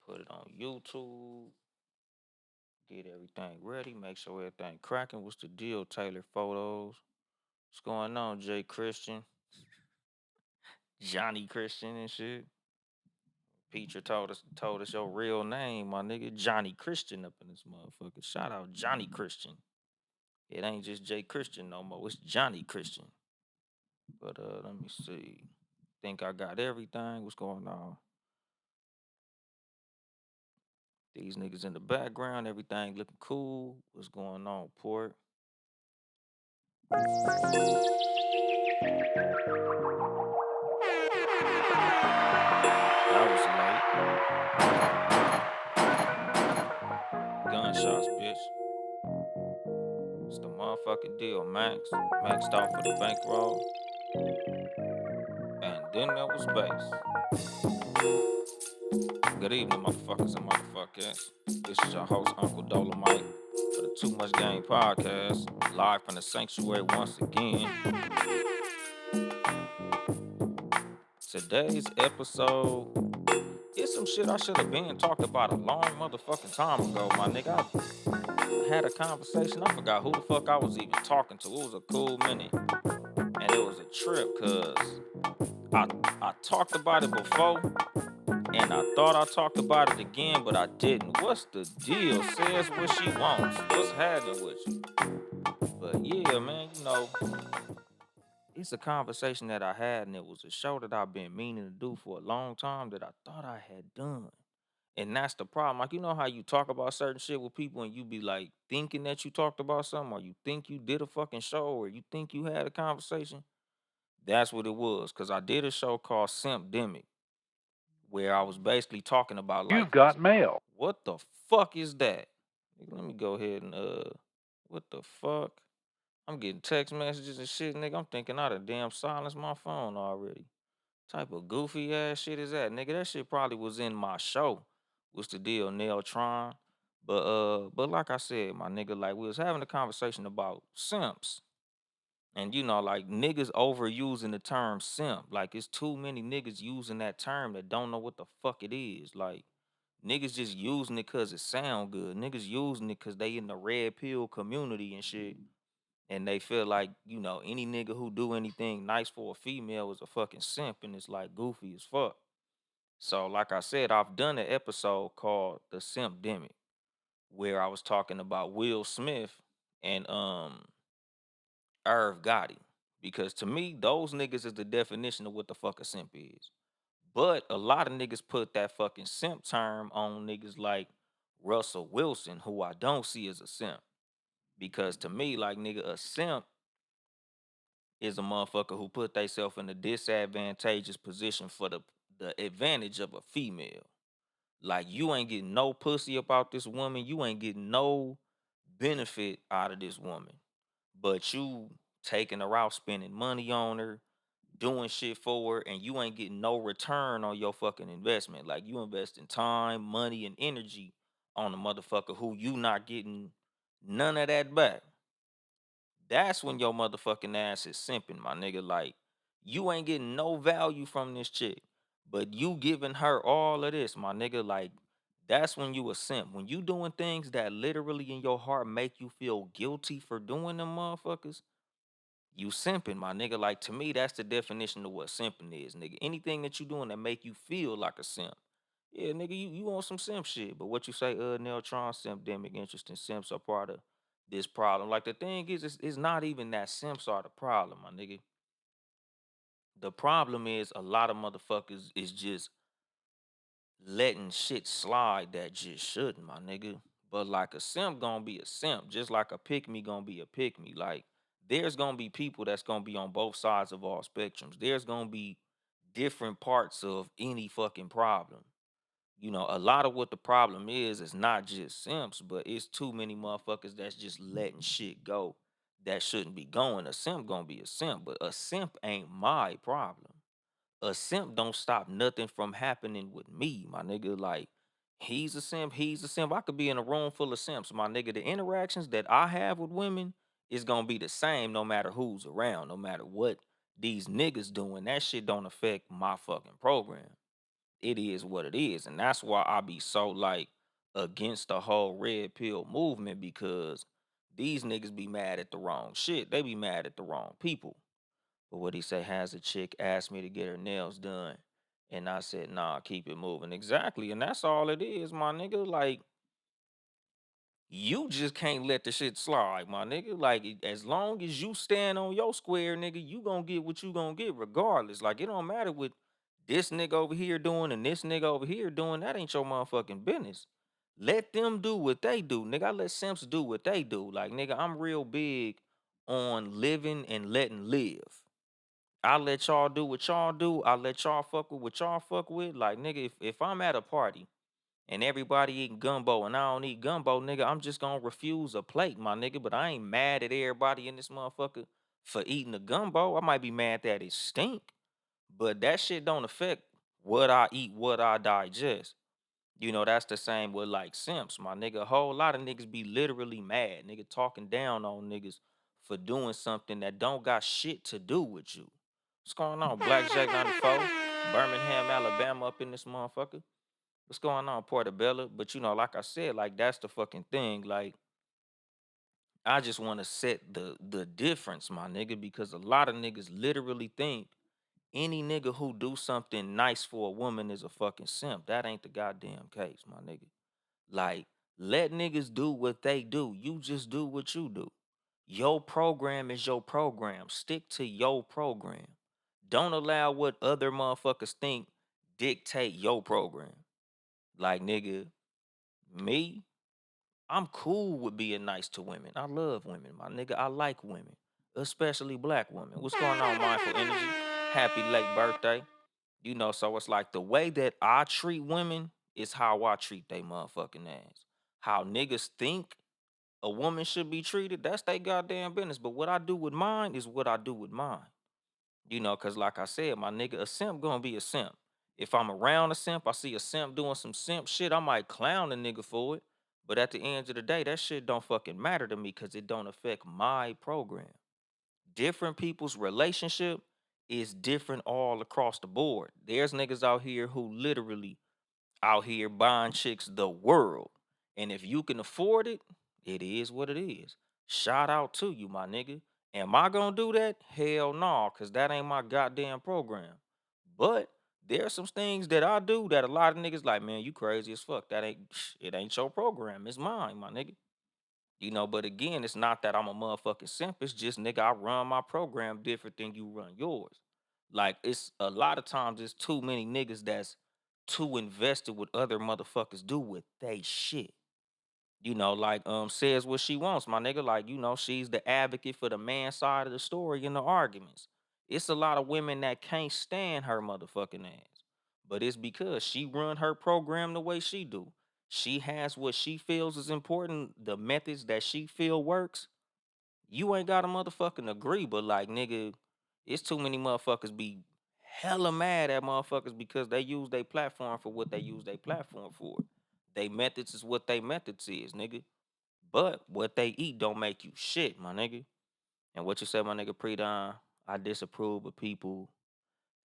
Put it on YouTube, get everything ready, make sure everything cracking. What's the deal, Taylor Photos? What's going on, Jay Christian, Johnny Christian and shit? Peacher told us your real name, my nigga. Johnny Christian up in this motherfucker. Shout out Johnny Christian. It ain't just Jay Christian no more. It's Johnny Christian. But let me see. Think I got everything. What's going on? These niggas in the background, everything looking cool. What's going on, Port? That was late. Gunshots, bitch. It's the motherfucking deal, Max. Maxed out for the bankroll. And then there was bass. Good evening, motherfuckers and motherfuckers. This is your host, Uncle Dolemite, for the Too Much Game podcast, live from the sanctuary once again. Today's episode is some shit I should have been talked about a long motherfucking time ago, my nigga. I had a conversation, I forgot who the fuck I was even talking to. It was a cool minute. And it was a trip, cause I talked about it before, and I thought I talked about it again, but I didn't. What's the deal? Says what she wants. What's happening with you? But yeah, man, it's a conversation that I had, and it was a show that I've been meaning to do for a long time that I thought I had done. And that's the problem. Like, you know how you talk about certain shit with people and you be like thinking that you talked about something, or you think you did a fucking show, or you think you had a conversation? That's what it was. Cause I did a show called Simp, where I was basically talking about like, You've got mail. what the fuck is that? Let me go ahead and what the fuck? I'm getting text messages and shit, nigga. I'm thinking I done damn silenced my phone already. Type of goofy ass shit is that, nigga? That shit probably was in my show. What's the deal, Neiltron? But like I said, my nigga, like we was having a conversation about simps. And like niggas overusing the term simp. Like it's too many niggas using that term that don't know what the fuck it is. Like niggas just using it cause it sound good. Niggas using it cause they in the red pill community and shit. And they feel like, any nigga who do anything nice for a female is a fucking simp, and it's like goofy as fuck. So like I said, I've done an episode called The Simp Demic, where I was talking about Will Smith and Irv Gotti. Because to me, those niggas is the definition of what the fuck a simp is. But a lot of niggas put that fucking simp term on niggas like Russell Wilson, who I don't see as a simp. Because to me, like nigga, a simp is a motherfucker who put theyself in a disadvantageous position for the advantage of a female. Like you ain't getting no pussy about this woman. You ain't getting no benefit out of this woman. But you taking her out, spending money on her, doing shit for her, and you ain't getting no return on your fucking investment. Like you investing time, money, and energy on a motherfucker who you not getting none of that back. That's when your motherfucking ass is simping, my nigga. Like you ain't getting no value from this chick, but you giving her all of this, my nigga. Like that's when you a simp. When you doing things that literally in your heart make you feel guilty for doing them motherfuckers, you simping, my nigga. Like to me, that's the definition of what simping is, nigga. Anything that you doing that make you feel like a simp. Yeah, nigga, you want some simp shit. But what you say, Neiltron, simp demic, interesting simps are part of this problem. Like the thing is, it's not even that simps are the problem, my nigga. The problem is a lot of motherfuckers is just letting shit slide that just shouldn't, my nigga. But like a simp gonna be a simp, just like a pick me gonna be a pick me. Like there's gonna be people that's gonna be on both sides of all spectrums. There's gonna be different parts of any fucking problem. A lot of what the problem is not just simps, but it's too many motherfuckers that's just letting shit go that shouldn't be going. A simp gonna be a simp, but a simp ain't my problem. A simp don't stop nothing from happening with me, my nigga. Like he's a simp, he's a simp. I could be in a room full of simps, my nigga. The interactions that I have with women is gonna be the same no matter who's around, no matter what these niggas doing. That shit don't affect my fucking program. it is what it is. And that's why I be so like against the whole red pill movement because these niggas be mad at the wrong shit. They be mad at the wrong people. But what he say, has a chick asked me to get her nails done. And I said, nah, keep it moving. Exactly. And that's all it is, my nigga. Like, you just can't let the shit slide, my nigga. Like, as long as you stand on your square, nigga, you gonna get what you gonna get regardless. Like, it don't matter what this nigga over here doing and this nigga over here doing. That ain't your motherfucking business. Let them do what they do, nigga. I let simps do what they do. Like, nigga, I'm real big on living and letting live. I let y'all do what y'all do. I let y'all fuck with what y'all fuck with. Like, nigga, if I'm at a party and everybody eating gumbo and I don't eat gumbo, nigga, I'm just gonna refuse a plate, my nigga. But I ain't mad at everybody in this motherfucker for eating the gumbo. I might be mad that it stink, but that shit don't affect what I eat, what I digest. That's the same with like simps, my nigga. A whole lot of niggas be literally mad, nigga, talking down on niggas for doing something that don't got shit to do with you. What's going on? Blackjack 94, Birmingham, Alabama, up in this motherfucker. What's going on, Portobello? But like I said, like that's the fucking thing. Like, I just want to set the difference, my nigga, because a lot of niggas literally think any nigga who do something nice for a woman is a fucking simp. That ain't the goddamn case, my nigga. Like, let niggas do what they do. You just do what you do. Your program is your program. Stick to your program. Don't allow what other motherfuckers think dictate your program. Like, nigga, me, I'm cool with being nice to women. I love women, my nigga. I like women, especially black women. What's going on, Mindful Energy? Happy late birthday. So it's like the way that I treat women is how I treat they motherfucking ass. How niggas think a woman should be treated, that's they goddamn business. But what I do with mine is what I do with mine. Cause like I said, my nigga, a simp gonna be a simp. If I'm around a simp, I see a simp doing some simp shit, I might clown a nigga for it. But at the end of the day, that shit don't fucking matter to me because it don't affect my program. Different people's relationship is different all across the board. There's niggas out here who literally out here buying chicks the world. And if you can afford it, it is what it is. Shout out to you, my nigga. Am I gonna do that? Hell no, cause that ain't my goddamn program. But there's some things that I do that a lot of niggas like, man, you crazy as fuck. That ain't it ain't your program. It's mine, my nigga. But again, it's not that I'm a motherfucking simp. It's just nigga, I run my program different than you run yours. Like it's a lot of times it's too many niggas that's too invested with other motherfuckers do with they shit. Like says what she wants, my nigga. Like, she's the advocate for the man side of the story in the arguments. It's a lot of women that can't stand her motherfucking ass. But it's because she run her program the way she do. She has what she feels is important, the methods that she feel works. You ain't got to motherfucking agree, but like nigga, it's too many motherfuckers be hella mad at motherfuckers because they use their platform for what they use their platform for. They methods is what they methods is, nigga. But what they eat don't make you shit, my nigga. And what you said, my nigga, pre-dime, I disapprove of people.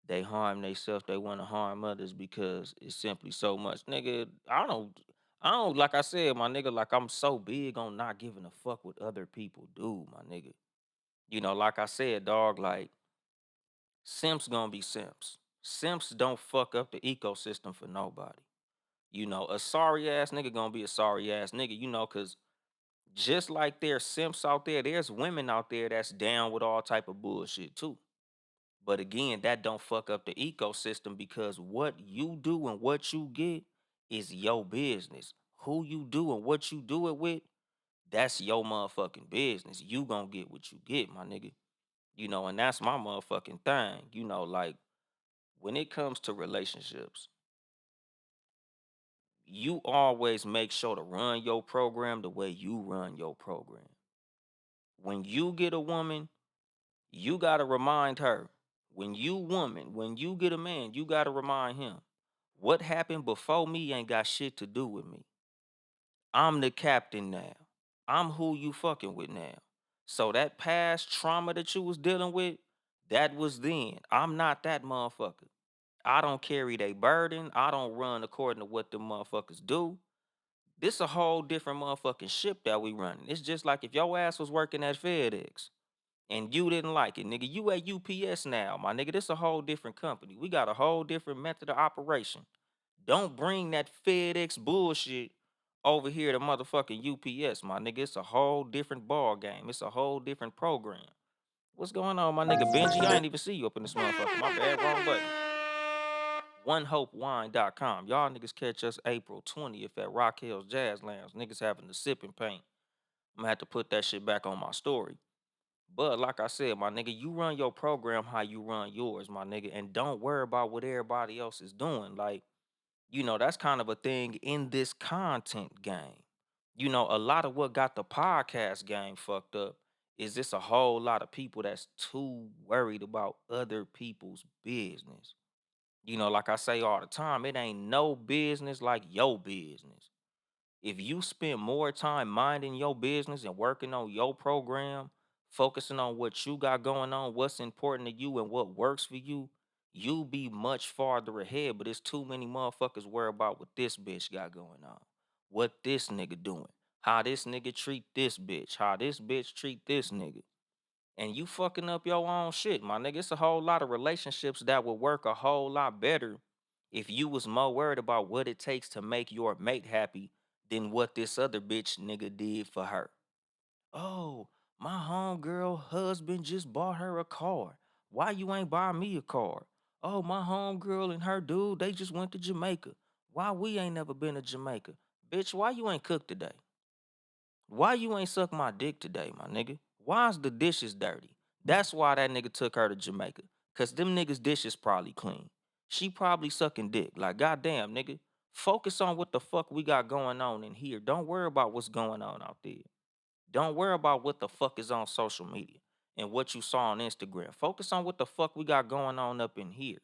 They harm themselves. They want to harm others because it's simply so much, nigga. I don't. Like I said, my nigga. Like I'm so big on not giving a fuck what other people do, my nigga. Like I said, dog. Like simps gonna be simps. Simps don't fuck up the ecosystem for nobody. A sorry ass nigga gonna be a sorry ass nigga. Cause just like there's simps out there, there's women out there that's down with all type of bullshit too. But again, that don't fuck up the ecosystem because what you do and what you get is your business. Who you do and what you do it with, that's your motherfucking business. You gonna get what you get, my nigga. And that's my motherfucking thing. Like when it comes to relationships, you always make sure to run your program the way you run your program. When you get a woman, you got to remind her. When you get a man, you got to remind him. What happened before me ain't got shit to do with me. I'm the captain now. I'm who you fucking with now. So that past trauma that you was dealing with, that was then. I'm not that motherfucker. I don't carry they burden. I don't run according to what the motherfuckers do. This a whole different motherfucking ship that we running. It's just like if your ass was working at FedEx and you didn't like it, nigga. You at UPS now, my nigga. This a whole different company. We got a whole different method of operation. Don't bring that FedEx bullshit over here to motherfucking UPS, my nigga. It's a whole different ball game. It's a whole different program. What's going on, my nigga Benji? I ain't even see you up in this motherfucker. My bad, wrong button. OneHopeWine.com. Y'all niggas catch us April 20th at Rock Hills Jazz Lounge. Niggas having the sipping paint. I'm gonna have to put that shit back on my story. But like I said, my nigga, you run your program how you run yours, my nigga, and don't worry about what everybody else is doing. Like, that's kind of a thing in this content game. A lot of what got the podcast game fucked up is this a whole lot of people that's too worried about other people's business. Like I say all the time, it ain't no business like your business. If you spend more time minding your business and working on your program, focusing on what you got going on, what's important to you and what works for you, you'll be much farther ahead. But it's too many motherfuckers worry about what this bitch got going on, what this nigga doing, how this nigga treat this bitch, how this bitch treat this nigga. And you fucking up your own shit, my nigga. It's a whole lot of relationships that would work a whole lot better if you was more worried about what it takes to make your mate happy than what this other bitch nigga did for her. Oh, my homegirl husband just bought her a car. Why you ain't buy me a car? Oh, my homegirl and her dude, they just went to Jamaica. Why we ain't never been to Jamaica? Bitch, why you ain't cooked today? Why you ain't suck my dick today, my nigga? Why's the dishes dirty? That's why that nigga took her to Jamaica. Cause them niggas' dishes probably clean. She probably sucking dick. Like, goddamn, nigga. Focus on what the fuck we got going on in here. Don't worry about what's going on out there. Don't worry about what the fuck is on social media and what you saw on Instagram. Focus on what the fuck we got going on up in here.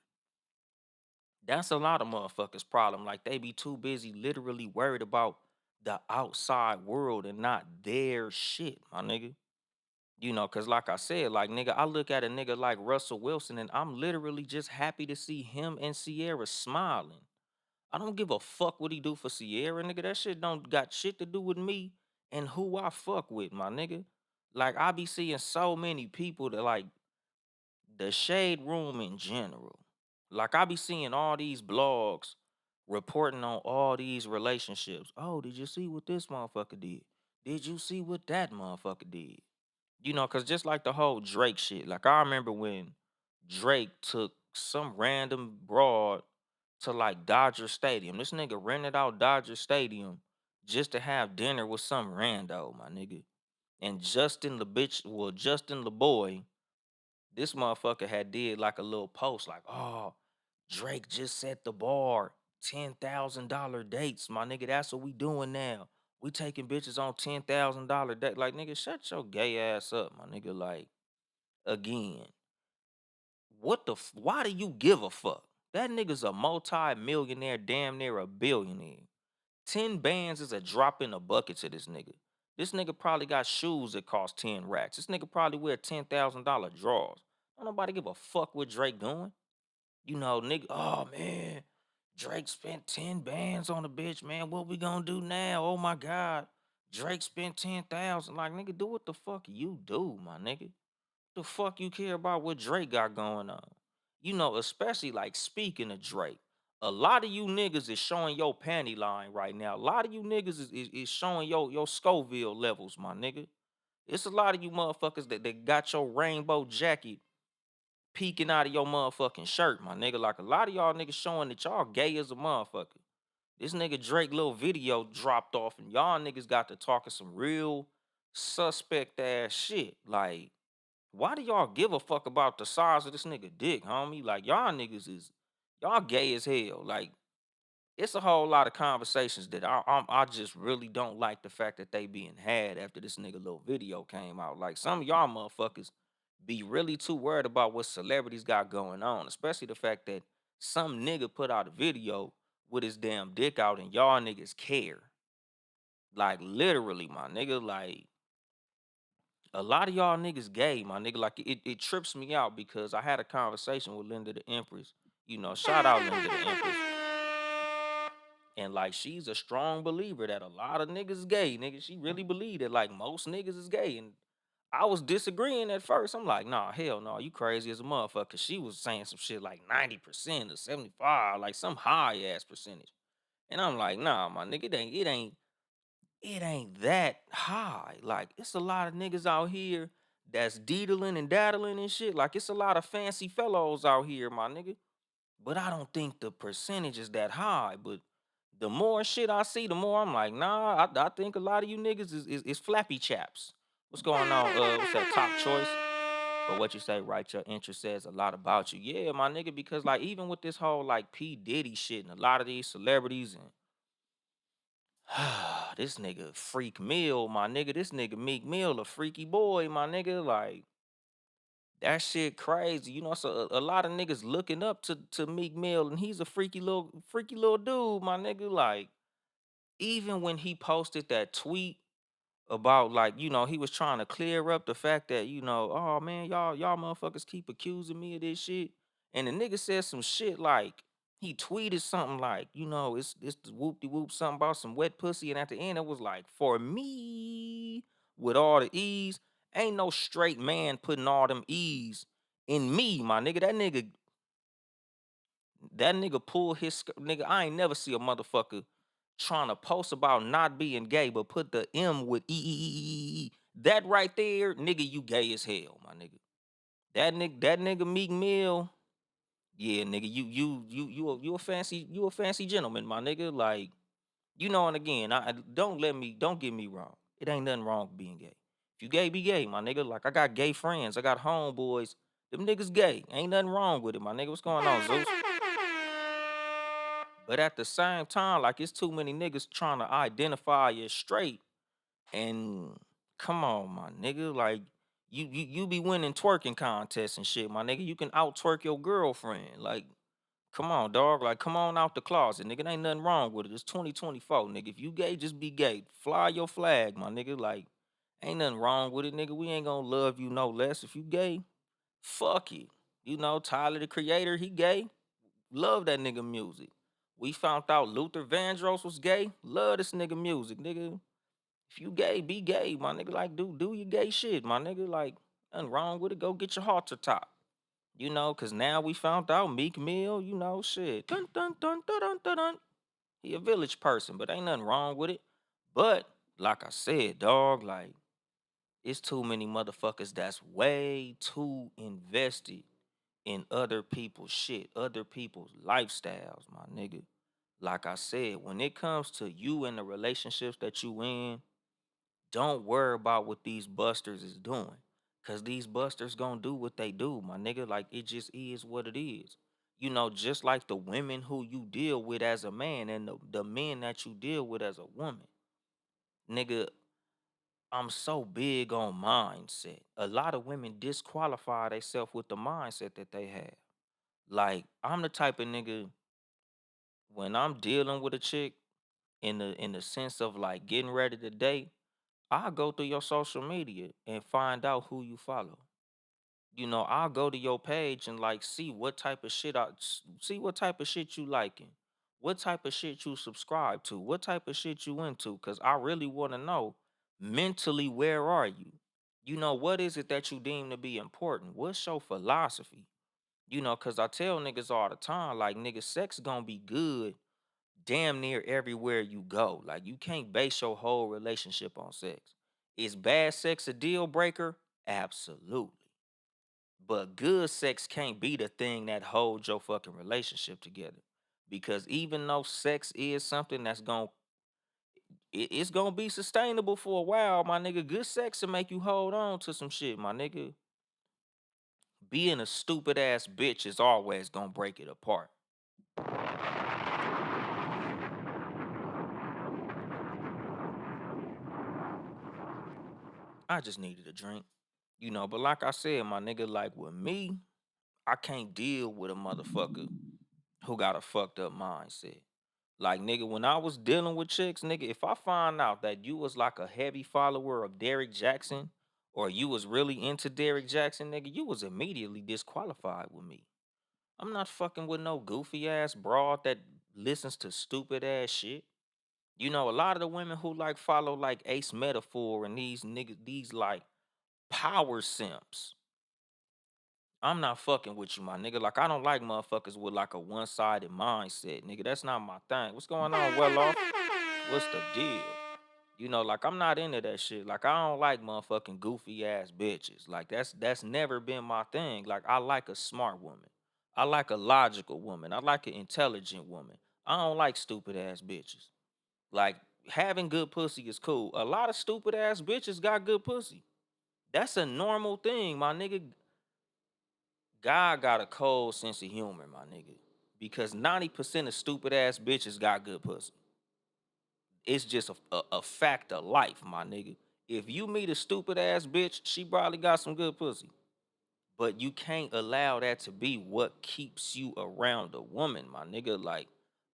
That's a lot of motherfuckers' problem. Like they be too busy literally worried about the outside world and not their shit, my nigga. Cause like I said, like nigga, I look at a nigga like Russell Wilson and I'm literally just happy to see him and Sierra smiling. I don't give a fuck what he do for Sierra, nigga. That shit don't got shit to do with me and who I fuck with, my nigga. Like I be seeing so many people that like the shade room in general. Like I be seeing all these blogs reporting on all these relationships. Oh, did you see what this motherfucker did? Did you see what that motherfucker did? Cause just like the whole Drake shit. Like I remember when Drake took some random broad to like Dodger Stadium. This nigga rented out Dodger Stadium just to have dinner with some rando, my nigga. And Justin the bitch, well, Justin the boy, this motherfucker had did like a little post like, oh, Drake just set the bar, $10,000 dates, my nigga. That's what we doing now. We taking bitches on $10,000 date. Like, nigga, shut your gay ass up, my nigga. Like, again, why do you give a fuck? That nigga's a multi-millionaire, damn near a billionaire. 10 bands is a drop in the bucket to this nigga. This nigga probably got shoes that cost 10 racks. This nigga probably wear $10,000 drawers. Don't nobody give a fuck what Drake doing. Nigga, oh man, Drake spent 10 bands on a bitch, man. What we gonna do now? Oh my God. Drake spent 10,000. Like, nigga, do what the fuck you do, my nigga. The fuck you care about what Drake got going on? Especially like speaking of Drake. A lot of you niggas is showing your panty line right now. A lot of you niggas is showing your Scoville levels, my nigga. It's a lot of you motherfuckers that got your rainbow jacket peeking out of your motherfucking shirt, my nigga. Like a lot of y'all niggas showing that y'all gay as a motherfucker. This nigga Drake little video dropped off and y'all niggas got to talking some real suspect ass shit. Like, why do y'all give a fuck about the size of this nigga dick, homie? Like y'all niggas is y'all gay as hell. Like it's a whole lot of conversations that I just really don't like the fact that they being had after this nigga little video came out. Like some of y'all motherfuckers be really too worried about what celebrities got going on, especially the fact that some nigga put out a video with his damn dick out and y'all niggas care. Like literally, my nigga, like a lot of y'all niggas gay, my nigga. Like it trips me out because I had a conversation with Linda the Empress, Shout out Linda the Empress. And like she's a strong believer that a lot of niggas gay. Nigga, she really believed that like most niggas is gay. And I was disagreeing at first. I'm like, nah, hell no, you crazy as a motherfucker. She was saying some shit like 90% or 75, like some high ass percentage. And I'm like, nah, my nigga, it ain't that high. Like, it's a lot of niggas out here that's deedling and daddling and shit. Like, it's a lot of fancy fellows out here, my nigga. But I don't think the percentage is that high. But the more shit I see, the more I'm like, nah, I think a lot of you niggas is flappy chaps. What's going on? What's that top choice? But what you say, right? Your interest says a lot about you. Yeah, my nigga, because like even with this whole like P. Diddy shit and a lot of these celebrities and this nigga Freak Mill, my nigga. This nigga Meek Mill, a freaky boy, my nigga. Like that shit crazy. So a lot of niggas looking up to Meek Mill, and he's a freaky little dude, my nigga. Like even when he posted that tweet about like he was trying to clear up the fact that oh man, y'all motherfuckers keep accusing me of this shit, and the nigga said some shit like he tweeted something like it's the whoop de whoop something about some wet pussy, and at the end it was like for me with all the ease, ain't no straight man putting all them ease in me, my nigga. That nigga pull his nigga. I ain't never see a motherfucker trying to post about not being gay, but put the M with e. That right there, nigga, you gay as hell, my nigga. That nigga Meek Mill, yeah, nigga, you a fancy gentleman, my nigga. Like and again, don't get me wrong. It ain't nothing wrong with being gay. If you gay, be gay, my nigga. Like I got gay friends, I got homeboys. Them niggas gay. Ain't nothing wrong with it, my nigga. What's going on, Zeus? But at the same time, like it's too many niggas trying to identify you straight. And come on, my nigga. Like you be winning twerking contests and shit, my nigga. You can out twerk your girlfriend. Like, come on, dog. Like, come on out the closet, nigga. Ain't nothing wrong with it. It's 2024, nigga. If you gay, just be gay. Fly your flag, my nigga. Like, ain't nothing wrong with it, nigga. We ain't gonna love you no less. If you gay, fuck it. Tyler the creator, he gay. Love that nigga music. We found out Luther Vandross was gay. Love this nigga music, nigga. If you gay, be gay, my nigga. Like, do your gay shit, my nigga. Like, nothing wrong with it. Go get your halter top. Cause now we found out Meek Mill, shit. Dun dun dun dun dun dun dun. He a village person, but ain't nothing wrong with it. But like I said, dog, like it's too many motherfuckers that's way too invested in other people's shit, other people's lifestyles, my nigga. Like I said, when it comes to you and the relationships that you in, don't worry about what these busters is doing. Cause these busters gonna do what they do, my nigga. Like it just is what it is. Just like the women who you deal with as a man and the men that you deal with as a woman. Nigga, I'm so big on mindset. A lot of women disqualify themselves with the mindset that they have. Like, I'm the type of nigga when I'm dealing with a chick in the sense of like getting ready to date, I'll go through your social media and find out who you follow. I'll go to your page and like see what type of shit see what type of shit you liking, what type of shit you subscribe to, what type of shit you into, cause I really want to know mentally where are you. What is it that you deem to be important? What's your philosophy? Cause I tell niggas all the time, like nigga, sex gonna be good damn near everywhere you go. Like you can't base your whole relationship on sex. Is bad sex a deal breaker? Absolutely. But good sex can't be the thing that holds your fucking relationship together. Because even though sex is something that's it's gonna be sustainable for a while, my nigga. Good sex will make you hold on to some shit, my nigga. Being a stupid ass bitch is always gonna break it apart. I just needed a drink. But like I said, my nigga, like with me, I can't deal with a motherfucker who got a fucked up mindset. Like nigga, when I was dealing with chicks, nigga, if I find out that you was like a heavy follower of Derrick Jackson or you was really into Derrick Jackson, nigga, you was immediately disqualified with me. I'm not fucking with no goofy ass broad that listens to stupid ass shit. You know, a lot of the women who like follow like Ace Metaphor and these niggas, these like power simps. I'm not fucking with you, my nigga. Like I don't like motherfuckers with like a one-sided mindset, nigga. That's not my thing. What's going on, well off? What's the deal? You know, like I'm not into that shit. Like I don't like motherfucking goofy ass bitches. Like that's never been my thing. Like I like a smart woman. I like a logical woman. I like an intelligent woman. I don't like stupid ass bitches. Like having good pussy is cool. A lot of stupid ass bitches got good pussy. That's a normal thing, my nigga. God got a cold sense of humor, my nigga. Because 90% of stupid ass bitches got good pussy. It's just a fact of life, my nigga. If you meet a stupid ass bitch, she probably got some good pussy. But you can't allow that to be what keeps you around a woman, my nigga. Like,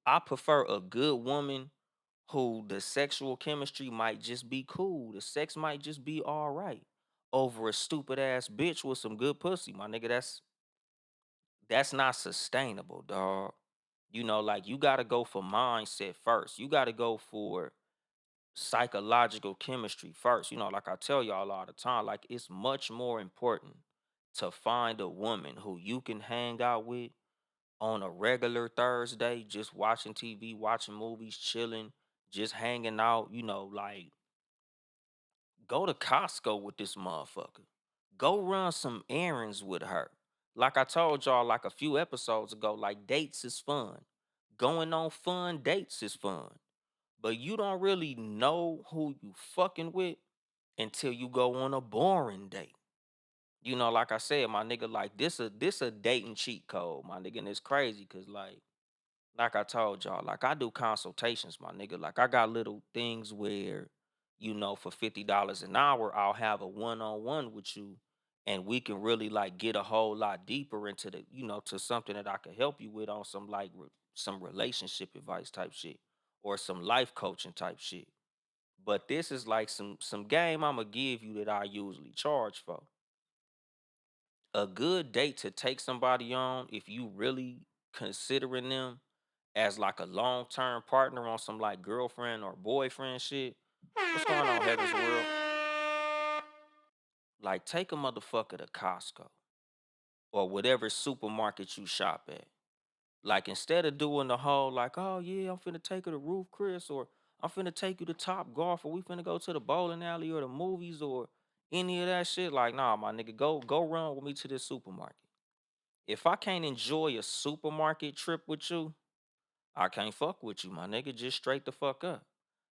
I prefer a good woman who the sexual chemistry might just be cool. The sex might just be all right. Over a stupid ass bitch with some good pussy, my nigga. That's not sustainable, dog. You know, like you gotta go for mindset first. You gotta go for psychological chemistry first. You know, like I tell y'all all the time, like it's much more important to find a woman who you can hang out with on a regular Thursday, just watching TV, watching movies, chilling, just hanging out, you know, like go to Costco with this motherfucker. Go run some errands with her. Like I told y'all like a few episodes ago, like dates is fun. Going on fun dates is fun. But you don't really know who you fucking with until you go on a boring date. You know, like I said, my nigga, like this a dating cheat code, my nigga, and it's crazy because like I told y'all, like I do consultations, my nigga. Like I got little things where, you know, for $50 an hour, I'll have a one-on-one with you, and we can really like get a whole lot deeper into the, you know, to something that I can help you with on some like some relationship advice type shit or some life coaching type shit. But this is like some game I'ma give you that I usually charge for. A good date to take somebody on if you really considering them as like a long-term partner on some like girlfriend or boyfriend shit. What's going on, Heaven's World? Like take a motherfucker to Costco or whatever supermarket you shop at. Like instead of doing the whole like, oh yeah, I'm finna take her to Roof Chris or I'm finna take you to Top Golf or we finna go to the bowling alley or the movies or any of that shit. Like, nah, my nigga, go run with me to this supermarket. If I can't enjoy a supermarket trip with you, I can't fuck with you, my nigga. Just straight the fuck up.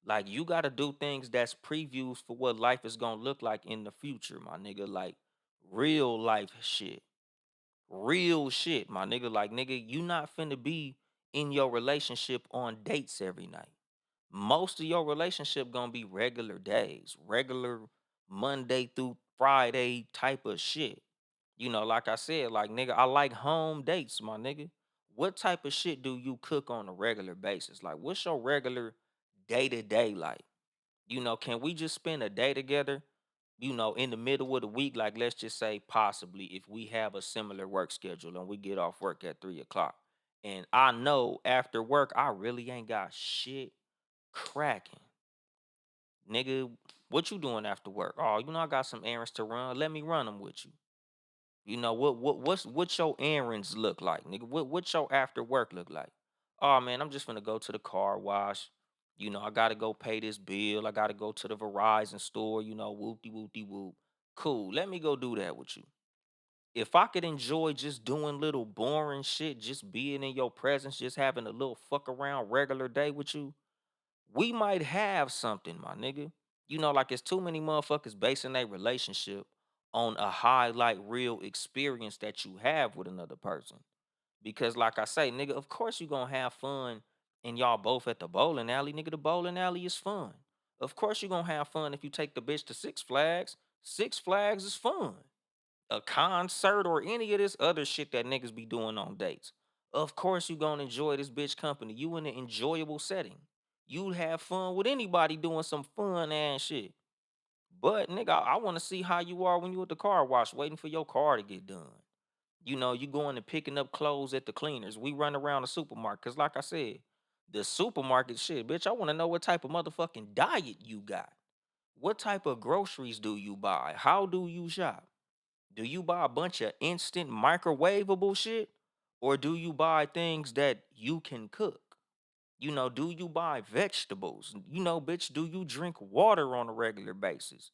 Like you gotta do things that's previews for what life is gonna look like in the future, my nigga. Like real life shit. Real shit, my nigga. Like nigga, you not finna be in your relationship on dates every night. Most of your relationship gonna be regular days, regular Monday through Friday type of shit. You know, like I said, like nigga, I like home dates, my nigga. What type of shit do you cook on a regular basis? Like, what's your regular day to day like? You know, can we just spend a day together? You know, in the middle of the week, like let's just say possibly if we have a similar work schedule and we get off work at 3 o'clock. And I know after work, I really ain't got shit cracking. Nigga, what you doing after work? Oh, you know, I got some errands to run. Let me run them with you. You know what's your errands look like, nigga? What's your after work look like? Oh man, I'm just gonna go to the car wash. You know, I gotta go pay this bill. I gotta go to the Verizon store. You know, whoopty whoopty whoop. Cool. Let me go do that with you. If I could enjoy just doing little boring shit, just being in your presence, just having a little fuck around regular day with you, we might have something, my nigga. You know, like it's too many motherfuckers basing their relationship on a highlight real experience that you have with another person. Because, like I say, nigga, of course you gonna have fun and y'all both at the bowling alley. Nigga, the bowling alley is fun. Of course you gonna have fun if you take the bitch to Six Flags. Six Flags is fun. A concert or any of this other shit that niggas be doing on dates. Of course you gonna enjoy this bitch company. You in an enjoyable setting. You'd have fun with anybody doing some fun ass shit. But nigga, I want to see how you are when you at the car wash waiting for your car to get done. You going and picking up clothes at the cleaners. We run around the supermarket. Cause like I said, the supermarket shit, bitch. I want to know what type of motherfucking diet you got. What type of groceries do you buy? How do you shop? Do you buy a bunch of instant microwavable shit? Or do you buy things that you can cook? Do you buy vegetables? Bitch, do you drink water on a regular basis?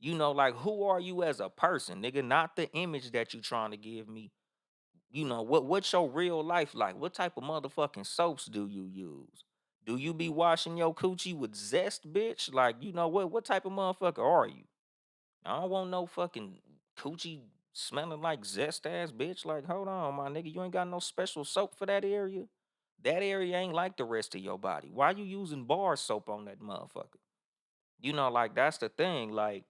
Like who are you as a person, nigga? Not the image that you trying to give me. What's your real life like? What type of motherfucking soaps do you use? Do you be washing your coochie with zest, bitch? Like, what type of motherfucker are you? I don't want no fucking coochie smelling like zest ass bitch. Like, hold on, my nigga. You ain't got no special soap for that area. That area ain't like the rest of your body. Why you using bar soap on that motherfucker? Like that's the thing. Like,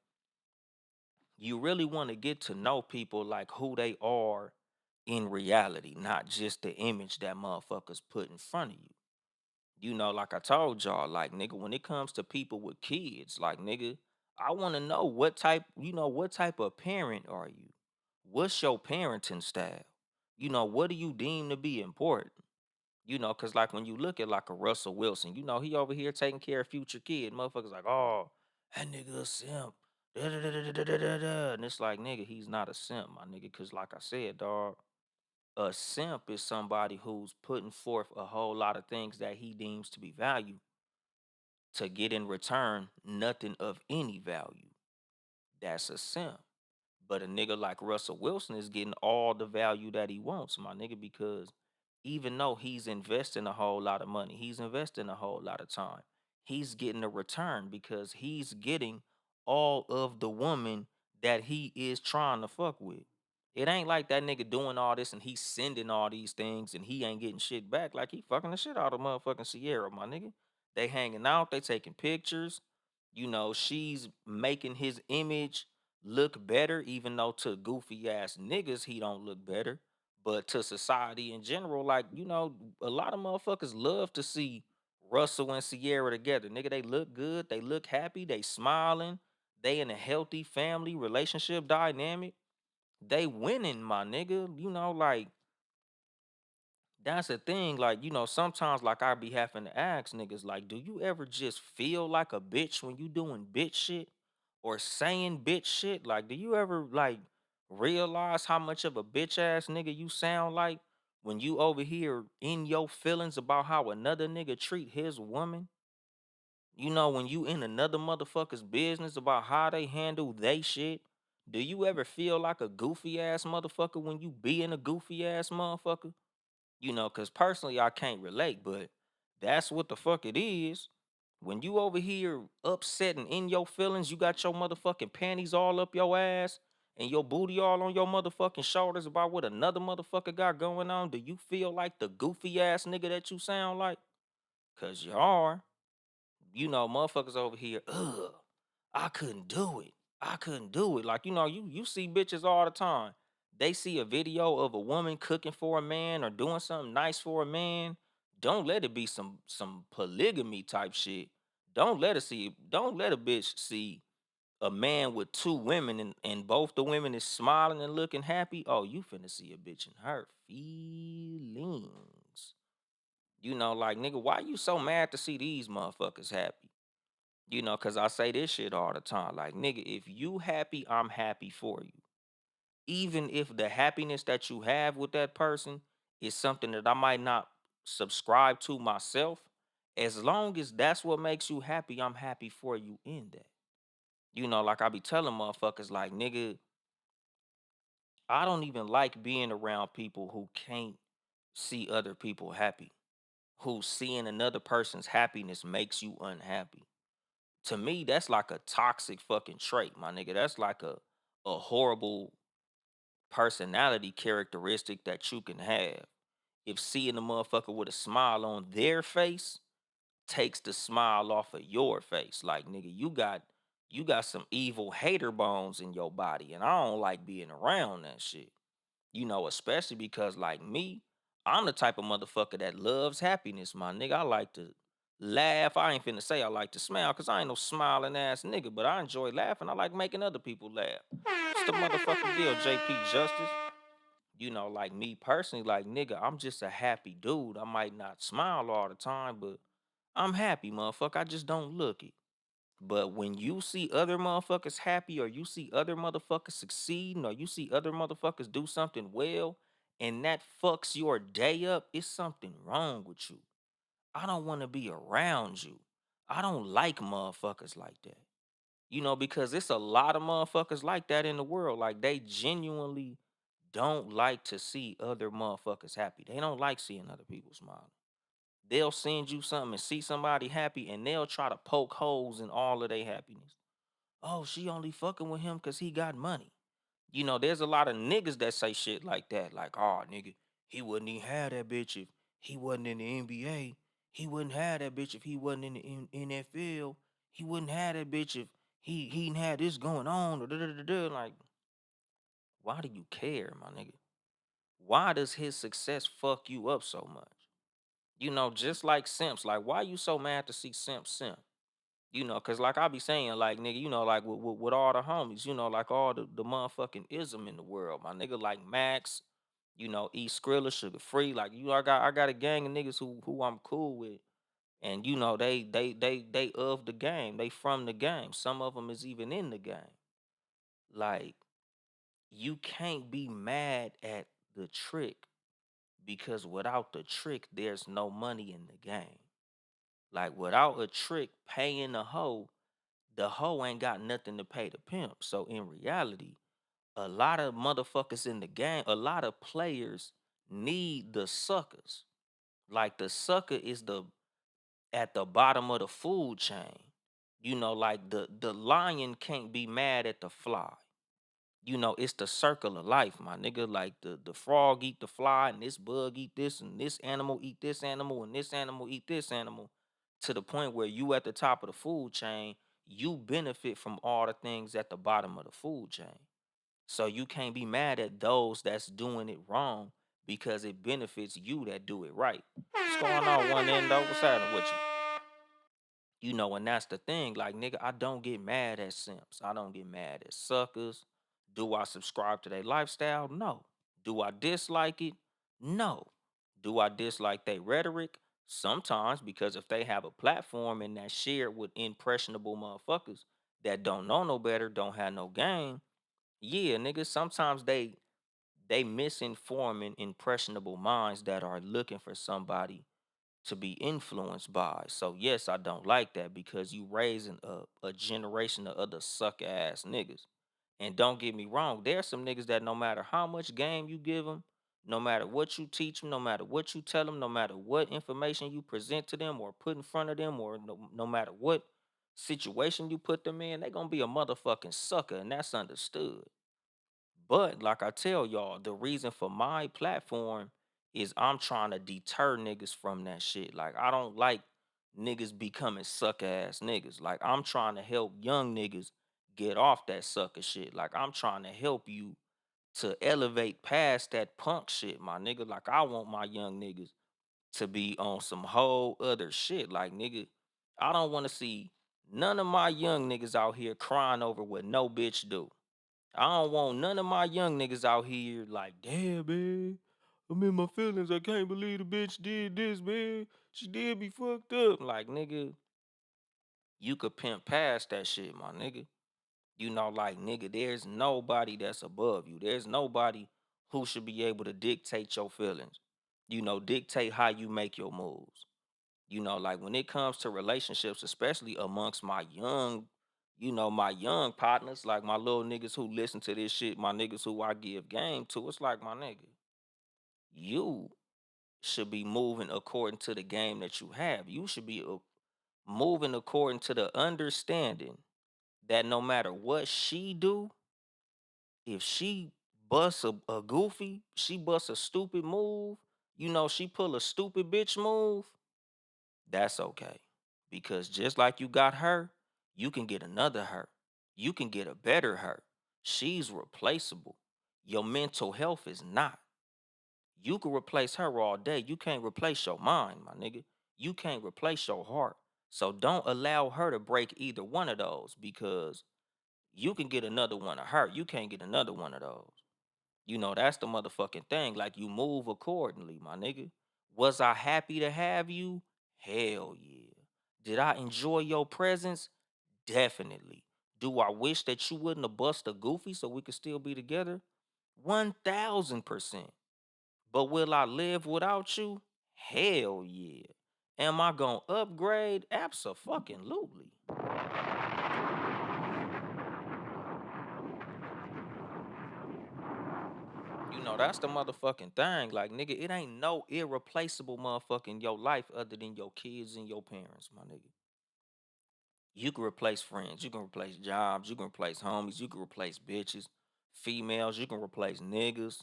you really want to get to know people like who they are in reality, not just the image that motherfuckers put in front of you. Like I told y'all, like nigga, when it comes to people with kids, like nigga, I want to know what type of parent are you? What's your parenting style? What do you deem to be important? Cause like when you look at like a Russell Wilson, he over here taking care of future kid. Motherfuckers like, oh, that nigga a simp. Da, da, da, da, da, da, da, da. And it's like, nigga, he's not a simp, my nigga. Cause like I said, dog, a simp is somebody who's putting forth a whole lot of things that he deems to be value to get in return nothing of any value. That's a simp. But a nigga like Russell Wilson is getting all the value that he wants, my nigga, because even though he's investing a whole lot of money, he's investing a whole lot of time, he's getting a return because he's getting all of the woman that he is trying to fuck with. It ain't like that nigga doing all this and he's sending all these things and he ain't getting shit back. Like he fucking the shit out of motherfucking Sierra, my nigga. They hanging out, they taking pictures. She's making his image look better, even though to goofy ass niggas he don't look better. But to society in general, like, a lot of motherfuckers love to see Russell and Sierra together. Nigga, they look good, they look happy, they smiling, they in a healthy family relationship dynamic. They winning, my nigga. Like that's the thing. Like, sometimes like I be having to ask niggas, like, do you ever just feel like a bitch when you doing bitch shit or saying bitch shit? Like, do you ever like realize how much of a bitch ass nigga you sound like when you over here in your feelings about how another nigga treat his woman? When you in another motherfucker's business about how they handle they shit. Do you ever feel like a goofy ass motherfucker when you being a goofy ass motherfucker? Because personally, I can't relate, but that's what the fuck it is. When you over here upset and in your feelings, you got your motherfucking panties all up your ass and your booty all on your motherfucking shoulders about what another motherfucker got going on. Do you feel like the goofy ass nigga that you sound like? Cause you are. Motherfuckers over here, ugh, I couldn't do it. I couldn't do it. Like, you see bitches all the time. They see a video of a woman cooking for a man or doing something nice for a man. Don't let it be some polygamy type shit. Don't let a bitch see a man with two women and both the women is smiling and looking happy. Oh, you finna see a bitch in her feelings. Like nigga, why you so mad to see these motherfuckers happy? Cause I say this shit all the time. Like, nigga, if you happy, I'm happy for you. Even if the happiness that you have with that person is something that I might not subscribe to myself, as long as that's what makes you happy, I'm happy for you in that. Like I be telling motherfuckers, like, nigga, I don't even like being around people who can't see other people happy, who seeing another person's happiness makes you unhappy. To me, that's like a toxic fucking trait, my nigga. That's like a horrible personality characteristic that you can have. If seeing a motherfucker with a smile on their face takes the smile off of your face, like nigga, you got some evil hater bones in your body, and I don't like being around that shit. Especially because like me, I'm the type of motherfucker that loves happiness, my nigga. I like to laugh. I ain't finna say I like to smile, cause I ain't no smiling ass nigga, but I enjoy laughing. I like making other people laugh. It's the motherfucking deal, JP Justice. Like me personally, like nigga, I'm just a happy dude. I might not smile all the time, but I'm happy, motherfucker. I just don't look it. But when you see other motherfuckers happy, or you see other motherfuckers succeeding, or you see other motherfuckers do something well, and that fucks your day up, it's something wrong with you. I don't want to be around you. I don't like motherfuckers like that. Because it's a lot of motherfuckers like that in the world. Like they genuinely don't like to see other motherfuckers happy. They don't like seeing other people smiling. They'll send you something and see somebody happy, and they'll try to poke holes in all of their happiness. Oh, she only fucking with him because he got money. There's a lot of niggas that say shit like that. Like, oh, nigga, he wouldn't even have that bitch if he wasn't in the NBA. He wouldn't have that bitch if he wasn't in the NFL. He wouldn't have that bitch if he didn't have this going on. Like, why do you care, my nigga? Why does his success fuck you up so much? Just like simps. Like, why you so mad to see simp? Cause like I be saying, like nigga, like with all the homies, like all the motherfucking ism in the world, my nigga, like Max, E Skrilla, Sugar Free, like I got a gang of niggas who I'm cool with, and they of the game, they from the game. Some of them is even in the game. Like you can't be mad at the trick because without the trick, there's no money in the game. Like without a trick paying the hoe ain't got nothing to pay the pimp. So in reality, a lot of motherfuckers in the game, a lot of players need the suckers. Like the sucker is the at the bottom of the food chain. Like the lion can't be mad at the fly. It's the circle of life, my nigga. Like the frog eat the fly, and this bug eat this, and this animal eat this animal, and this animal eat this animal, to the point where you at the top of the food chain, you benefit from all the things at the bottom of the food chain. So you can't be mad at those that's doing it wrong because it benefits you that do it right. What's going on, one end though? What's happening with you? And that's the thing. Like, nigga, I don't get mad at simps. I don't get mad at suckers. Do I subscribe to their lifestyle? No. Do I dislike it? No. Do I dislike their rhetoric? Sometimes, because if they have a platform and that's shared with impressionable motherfuckers that don't know no better, don't have no game, yeah, nigga, sometimes they misinforming impressionable minds that are looking for somebody to be influenced by. So yes, I don't like that because you raising a generation of other suck ass niggas. And don't get me wrong, there's some niggas that no matter how much game you give them, no matter what you teach them, no matter what you tell them, no matter what information you present to them or put in front of them, or no matter what situation you put them in, they gonna be a motherfucking sucker, and that's understood. But like I tell y'all, the reason for my platform is I'm trying to deter niggas from that shit. Like I don't like niggas becoming suck ass niggas. Like I'm trying to help young niggas get off that sucker shit. Like I'm trying to help you to elevate past that punk shit, my nigga. Like I want my young niggas to be on some whole other shit. Like nigga, I don't want to see none of my young niggas out here crying over what no bitch do. I don't want none of my young niggas out here like, damn, man. I'm in my feelings. I can't believe the bitch did this, man. She did be fucked up. Like, nigga, you could pimp past that shit, my nigga. Like, nigga, there's nobody that's above you. There's nobody who should be able to dictate your feelings. Dictate how you make your moves. Like when it comes to relationships, especially amongst my young partners, like my little niggas who listen to this shit, my niggas who I give game to, it's like, my nigga, you should be moving according to the game that you have. You should be moving according to the understanding that no matter what she do, if she busts a goofy, she busts a stupid move, she pull a stupid bitch move, that's okay. Because just like you got her, you can get another her. You can get a better her. She's replaceable. Your mental health is not. You can replace her all day. You can't replace your mind, my nigga. You can't replace your heart. So don't allow her to break either one of those because you can get another one of her. You can't get another one of those. That's the motherfucking thing. Like you move accordingly, my nigga. Was I happy to have you? Hell yeah. Did I enjoy your presence? Definitely. Do I wish that you wouldn't have bust a goofy so we could still be together? 1000%. But will I live without you? Hell yeah. Am I gonna upgrade? Absolutely. That's the motherfucking thing. Like, nigga, it ain't no irreplaceable motherfucker in your life other than your kids and your parents, my nigga. You can replace friends, you can replace jobs, you can replace homies, you can replace bitches, females, you can replace niggas.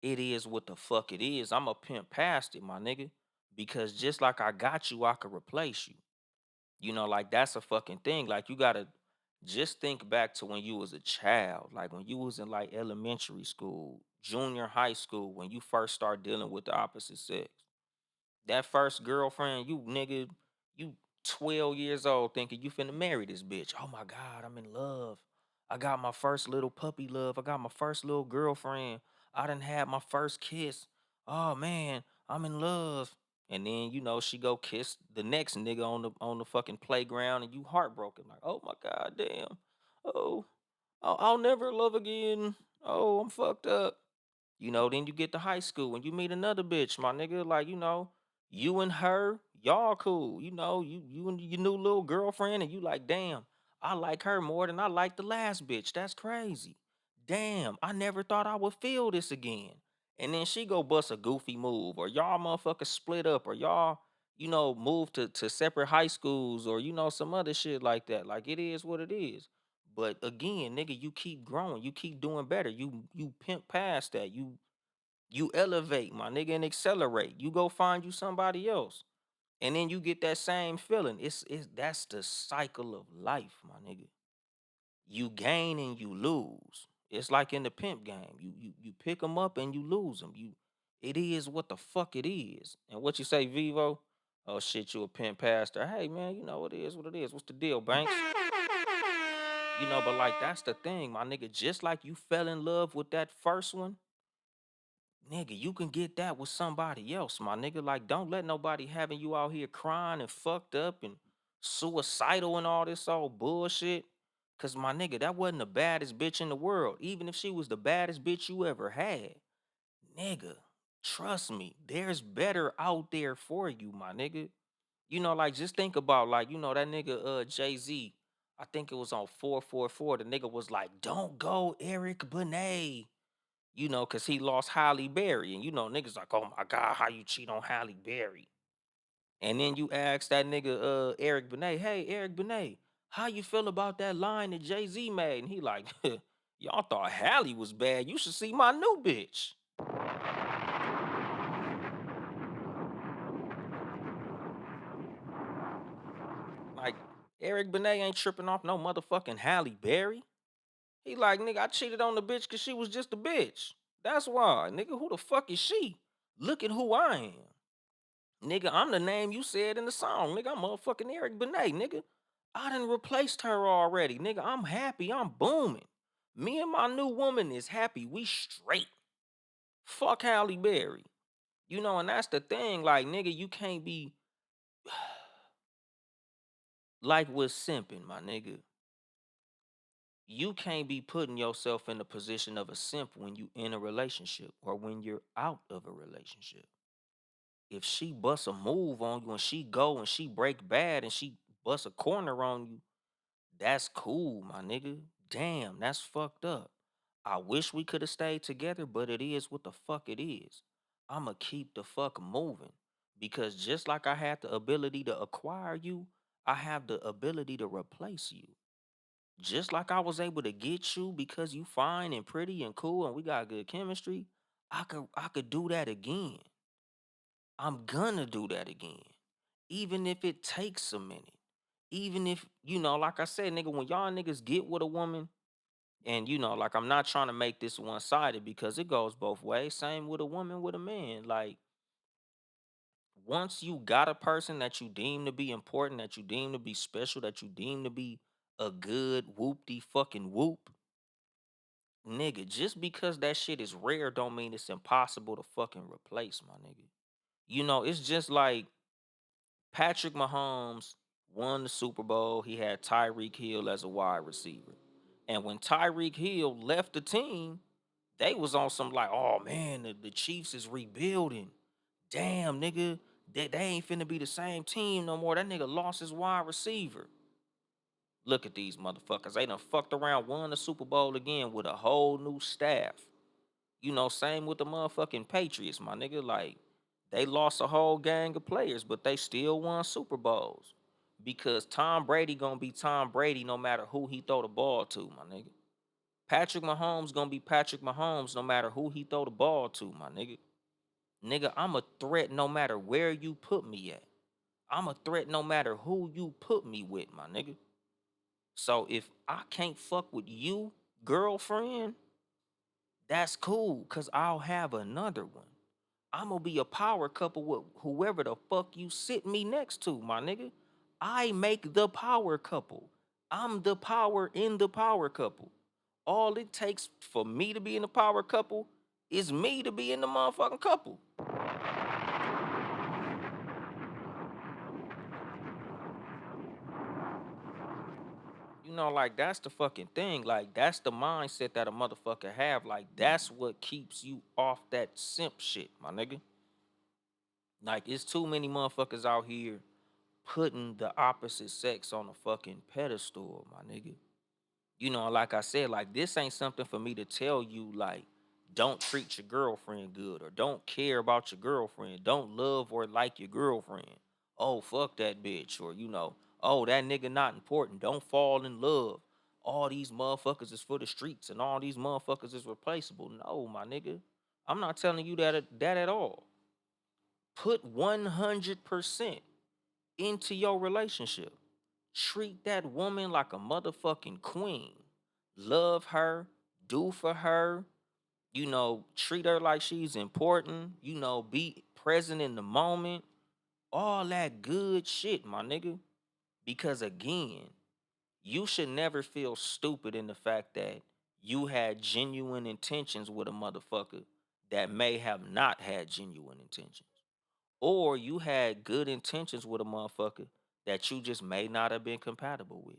It is what the fuck it is. I'm a pimp past it, my nigga. Because just like I got you, I could replace you. Like that's a fucking thing. Like you gotta just think back to when you was a child, like when you was in like elementary school, junior high school, when you first start dealing with the opposite sex. That first girlfriend, you nigga, you 12 years old thinking you finna marry this bitch. Oh my God, I'm in love. I got my first little puppy love. I got my first little girlfriend. I done had my first kiss. Oh man, I'm in love. And then she go kiss the next nigga on the fucking playground and you heartbroken. Like, oh my God, damn. Oh, I'll never love again. Oh, I'm fucked up. Then you get to high school and you meet another bitch, my nigga. Like, you and her, y'all cool. You and your new little girlfriend, and you like, damn, I like her more than I like the last bitch. That's crazy. Damn, I never thought I would feel this again. And then she go bust a goofy move, or y'all motherfuckers split up, or y'all, move to separate high schools, or some other shit like that. Like it is what it is. But again, nigga, you keep growing, you keep doing better. You pimp past that. You elevate, my nigga, and accelerate. You go find you somebody else. And then you get that same feeling. It's That's the cycle of life, my nigga. You gain and you lose. It's like in the pimp game. You pick them up and you lose them. It is what the fuck it is. And what you say, Vivo? Oh shit, you a pimp pastor. Hey man, it is what it is. What's the deal, Banks? But like that's the thing, my nigga. Just like you fell in love with that first one, nigga, you can get that with somebody else, my nigga. Like, don't let nobody having you out here crying and fucked up and suicidal and all this old bullshit. Cause my nigga, that wasn't the baddest bitch in the world. Even if she was the baddest bitch you ever had, nigga, trust me, there's better out there for you, my nigga. Like just think about like, that nigga Jay-Z. I think it was on 444. The nigga was like, don't go Eric Benet. Cause he lost Halle Berry. And niggas like, oh my God, how you cheat on Halle Berry? And then you ask that nigga Eric Benet, hey Eric Benet, how you feel about that line that Jay-Z made? And he like, y'all thought Halle was bad. You should see my new bitch. Like, Eric Benet ain't tripping off no motherfucking Halle Berry. He like, nigga, I cheated on the bitch cause she was just a bitch. That's why. Nigga, who the fuck is she? Look at who I am. Nigga, I'm the name you said in the song. Nigga, I'm motherfucking Eric Benet, nigga. I done replaced her already. Nigga, I'm happy. I'm booming. Me and my new woman is happy. We straight. Fuck Halle Berry. And that's the thing. Like, nigga, you can't be like with simping, my nigga. You can't be putting yourself in the position of a simp when you in a relationship or when you're out of a relationship. If she busts a move on you and she go and she break bad and she busts a corner on you, that's cool, my nigga. Damn, that's fucked up. I wish we could have stayed together, but it is what the fuck it is. I'ma keep the fuck moving. Because just like I had the ability to acquire you, I have the ability to replace you. Just like I was able to get you because you fine and pretty and cool and we got good chemistry, I could do that again. I'm gonna do that again. Even if it takes a minute. Even if, like I said, nigga, when y'all niggas get with a woman, and like I'm not trying to make this one-sided because it goes both ways. Same with a woman with a man. Like once you got a person that you deem to be important, that you deem to be special, that you deem to be a good whoop de fucking whoop, nigga, just because that shit is rare don't mean it's impossible to fucking replace, my nigga. It's just like Patrick Mahomes won the Super Bowl. He had Tyreek Hill as a wide receiver. And when Tyreek Hill left the team, they was on some like, oh man, the Chiefs is rebuilding. Damn, nigga, they ain't finna be the same team no more. That nigga lost his wide receiver. Look at these motherfuckers. They done fucked around, won the Super Bowl again with a whole new staff. Same with the motherfucking Patriots, my nigga. Like, they lost a whole gang of players, but they still won Super Bowls. Because Tom Brady gonna be Tom Brady no matter who he throw the ball to, my nigga. Patrick Mahomes gonna be Patrick Mahomes no matter who he throw the ball to, my nigga. Nigga, I'm a threat no matter where you put me at. I'm a threat no matter who you put me with, my nigga. So if I can't fuck with you, girlfriend, that's cool, cause I'll have another one. I'm gonna be a power couple with whoever the fuck you sit me next to, my nigga. I make the power couple. I'm the power in the power couple. All it takes for me to be in the power couple is me to be in the motherfucking couple. Like that's the fucking thing. Like that's the mindset that a motherfucker have. Like that's what keeps you off that simp shit, my nigga. Like it's too many motherfuckers out here putting the opposite sex on a fucking pedestal, my nigga. Like I said, like this ain't something for me to tell you, like, don't treat your girlfriend good or don't care about your girlfriend, don't love or like your girlfriend. Oh, fuck that bitch, or oh, that nigga not important, don't fall in love. All these motherfuckers is for the streets and all these motherfuckers is replaceable. No, my nigga. I'm not telling you that at all. Put 100% into your relationship. Treat that woman like a motherfucking queen. Love her, do for her, treat her like she's important, be present in the moment. All that good shit, my nigga. Because again, you should never feel stupid in the fact that you had genuine intentions with a motherfucker that may have not had genuine intentions. Or you had good intentions with a motherfucker that you just may not have been compatible with.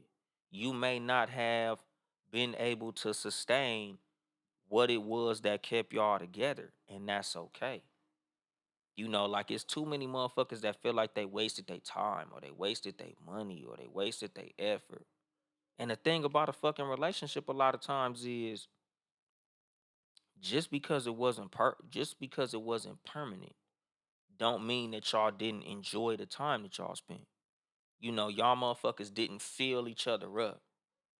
You may not have been able to sustain what it was that kept y'all together, and that's okay. Like it's too many motherfuckers that feel like they wasted their time or they wasted their money or they wasted their effort. And the thing about a fucking relationship a lot of times is just because it wasn't permanent don't mean that y'all didn't enjoy the time that y'all spent. Y'all motherfuckers didn't fill each other up.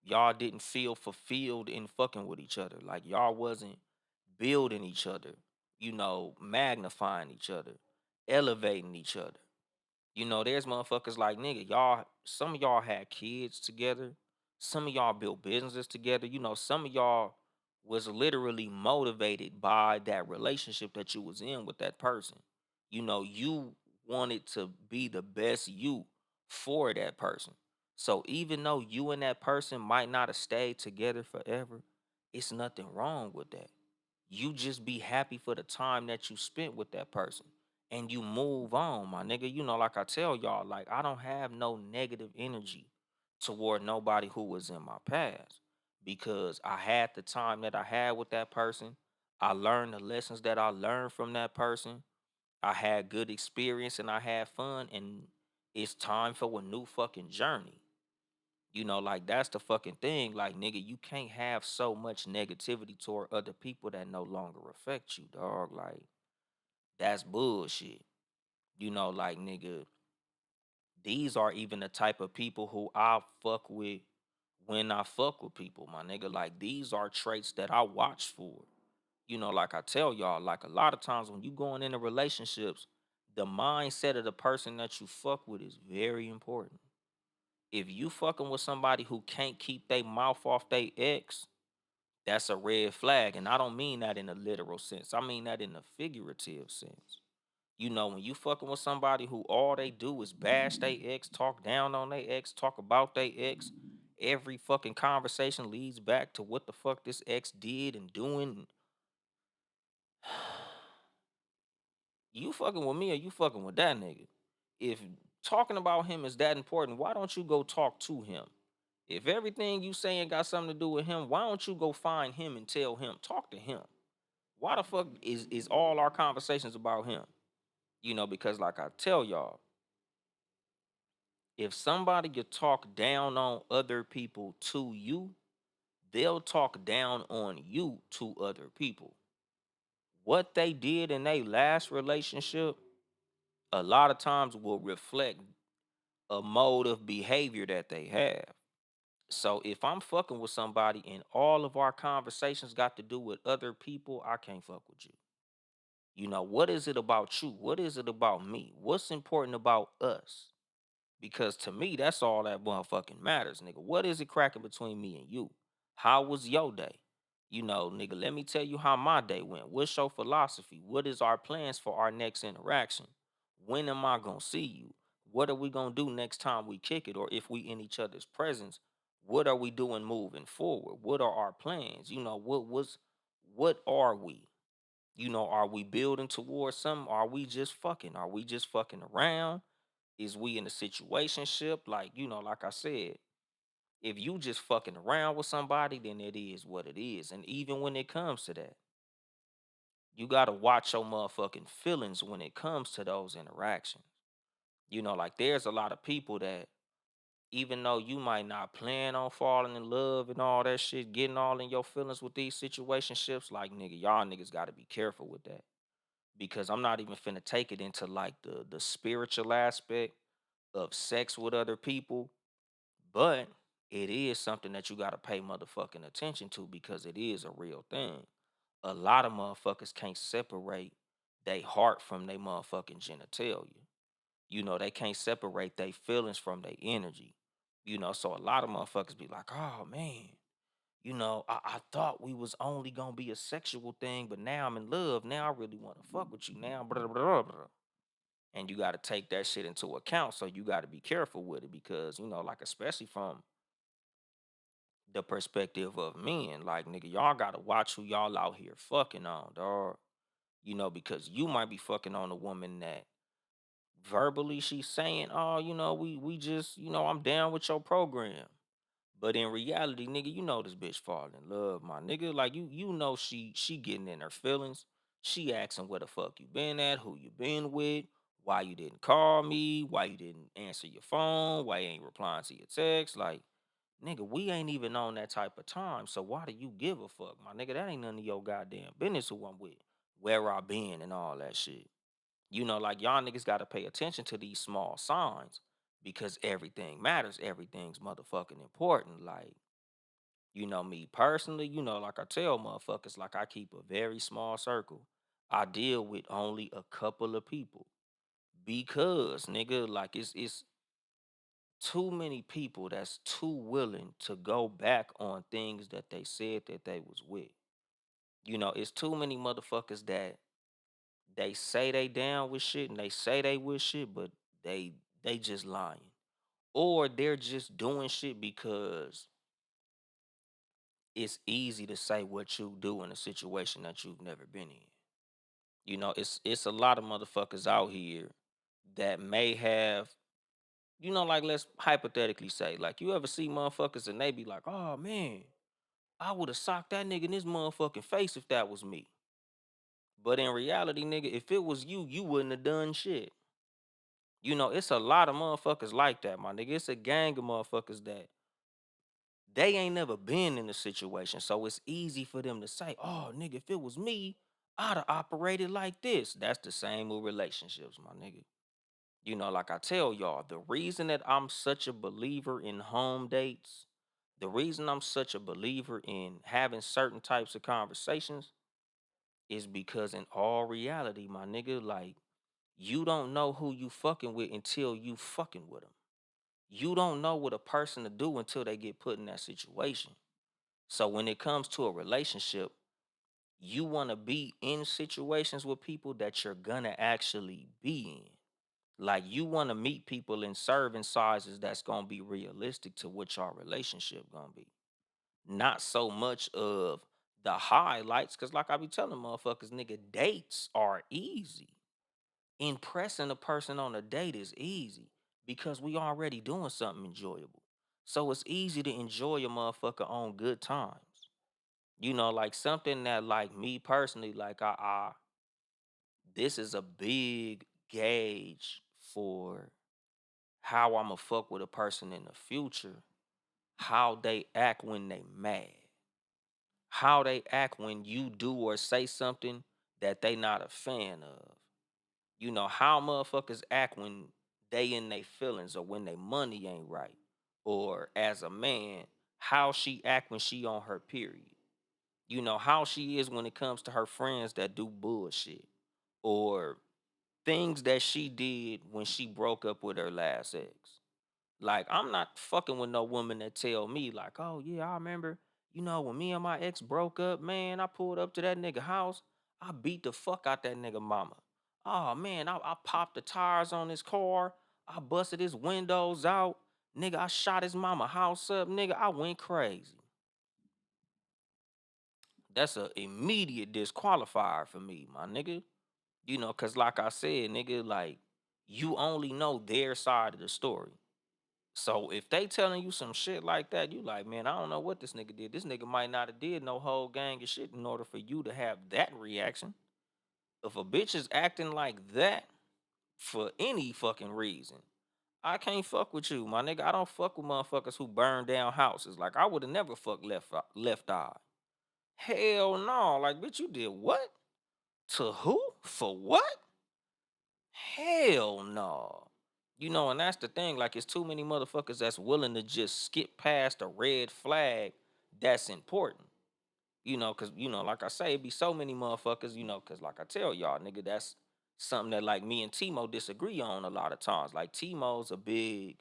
Y'all didn't feel fulfilled in fucking with each other. Like y'all wasn't building each other, magnifying each other, elevating each other. There's motherfuckers like nigga, some of y'all had kids together, some of y'all built businesses together. Some of y'all was literally motivated by that relationship that you was in with that person. You wanted to be the best you for that person. So even though you and that person might not have stayed together forever, it's nothing wrong with that. You just be happy for the time that you spent with that person and you move on, my nigga. Like I tell y'all, like I don't have no negative energy toward nobody who was in my past because I had the time that I had with that person. I learned the lessons that I learned from that person. I had good experience and I had fun, and it's time for a new fucking journey. Like that's the fucking thing. Like, nigga, you can't have so much negativity toward other people that no longer affect you, dog. Like, that's bullshit. Like, nigga, these are even the type of people who I fuck with when I fuck with people, my nigga. Like, these are traits that I watch for. Like I tell y'all, like a lot of times when you going into relationships, the mindset of the person that you fuck with is very important. If you fucking with somebody who can't keep their mouth off their ex, that's a red flag. And I don't mean that in a literal sense. I mean that in a figurative sense. When you fucking with somebody who all they do is bash their ex, talk down on their ex, talk about their ex, every fucking conversation leads back to what the fuck this ex did and doing. You fucking with me or you fucking with that nigga? If talking about him is that important, why don't you go talk to him? If everything you saying got something to do with him, why don't you go find him and tell him? Talk to him. Why the fuck is all our conversations about him? Because like I tell y'all, if somebody could talk down on other people to you, they'll talk down on you to other people. What they did in their last relationship, a lot of times will reflect a mode of behavior that they have. So if I'm fucking with somebody and all of our conversations got to do with other people, I can't fuck with you. What is it about you? What is it about me? What's important about us? Because to me, that's all that motherfucking matters, nigga. What is it cracking between me and you? How was your day? Nigga, let me tell you how my day went. What's your philosophy? What is our plans for our next interaction? When am I gonna see you? What are we gonna do next time we kick it? Or if we in each other's presence, what are we doing moving forward? What are our plans? What are we? Are we building towards something? Are we just fucking? Are we just fucking around? Is we in a situationship? Like I said, if you just fucking around with somebody, then it is what it is. And even when it comes to that, you gotta watch your motherfucking feelings when it comes to those interactions. Like there's a lot of people that even though you might not plan on falling in love and all that shit, getting all in your feelings with these situationships, like nigga, y'all niggas gotta be careful with that. Because I'm not even finna take it into like the spiritual aspect of sex with other people. But it is something that you gotta pay motherfucking attention to because it is a real thing. A lot of motherfuckers can't separate their heart from their motherfucking genitalia. They can't separate their feelings from their energy. So a lot of motherfuckers be like, oh man, I thought we was only gonna be a sexual thing, but now I'm in love. Now I really want to fuck with you now. Blah, blah, blah, blah. And you got to take that shit into account. So you got to be careful with it because, like, especially from the perspective of men. Like, nigga, y'all gotta watch who y'all out here fucking on, dog. Because you might be fucking on a woman that verbally she's saying, oh, we just, I'm down with your program. But in reality, nigga, this bitch falling in love, my nigga. Like she getting in her feelings. She asking where the fuck you been at, who you been with, why you didn't call me, why you didn't answer your phone, why you ain't replying to your text. Like, nigga, we ain't even on that type of time. So why do you give a fuck, my nigga? That ain't none of your goddamn business who I'm with, where I been and all that shit. Like y'all niggas gotta pay attention to these small signs because everything matters. Everything's motherfucking important. Like, me personally, like I tell motherfuckers, like I keep a very small circle. I deal with only a couple of people because nigga, like it's too many people that's too willing to go back on things that they said that they was with. It's too many motherfuckers that they say they down with shit and they say they with shit, but they they just lying. Or they're just doing shit because it's easy to say what you do in a situation that you've never been in. It's a lot of motherfuckers out here that may have, like let's hypothetically say, like you ever see motherfuckers and they be like, oh man, I would have socked that nigga in his motherfucking face if that was me. But in reality, nigga, if it was you, you wouldn't have done shit. It's a lot of motherfuckers like that, my nigga. It's a gang of motherfuckers that they ain't never been in a situation. So it's easy for them to say, oh, nigga, if it was me, I'd have operated like this. That's the same with relationships, my nigga. Like I tell y'all, the reason that I'm such a believer in home dates, the reason I'm such a believer in having certain types of conversations is because in all reality, my nigga, like you don't know who you fucking with until you fucking with them. You don't know what a person to do until they get put in that situation. So when it comes to a relationship, you want to be in situations with people that you're gonna actually be in. Like you want to meet people in serving sizes that's gonna be realistic to what your relationship gonna be. Not so much of the highlights, cause like I be telling motherfuckers, nigga, dates are easy. Impressing a person on a date is easy because we already doing something enjoyable. So it's easy to enjoy a motherfucker on good times. Like something that like me personally, like I this is a big gauge for how I'ma fuck with a person in the future, how they act when they mad, how they act when you do or say something that they not a fan of. How motherfuckers act when they in their feelings or when they money ain't right. Or as a man, how she act when she on her period. How she is when it comes to her friends that do bullshit. Or things that she did when she broke up with her last ex. Like, I'm not fucking with no woman that tell me, like, oh yeah, I remember, when me and my ex broke up, man, I pulled up to that nigga house. I beat the fuck out that nigga mama. Oh man, I popped the tires on his car. I busted his windows out. Nigga, I shot his mama house up. Nigga, I went crazy. That's a immediate disqualifier for me, my nigga. Cause like I said, nigga, like you only know their side of the story. So if they telling you some shit like that, you like, man, I don't know what this nigga did. This nigga might not have did no whole gang of shit in order for you to have that reaction. If a bitch is acting like that for any fucking reason, I can't fuck with you, my nigga. I don't fuck with motherfuckers who burn down houses. Like I would have never fucked left eye. Hell no. Like, bitch, you did what? To who? For what? Hell no. And that's the thing. Like, it's too many motherfuckers that's willing to just skip past a red flag that's important. Cause like I say, it be so many motherfuckers, cause like I tell y'all, nigga, that's something that like me and Timo disagree on a lot of times. Like Timo's a big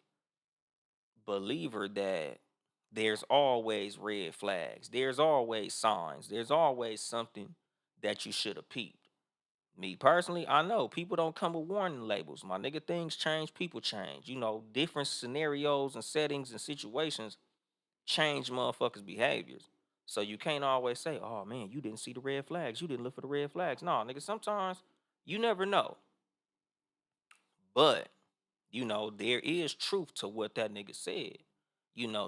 believer that there's always red flags, there's always signs, there's always something that you should have peeped. Me personally, I know people don't come with warning labels. My nigga, things change, people change. Different scenarios and settings and situations change motherfuckers' behaviors. So you can't always say, oh man, you didn't see the red flags. You didn't look for the red flags. No, nigga, sometimes you never know. But, there is truth to what that nigga said.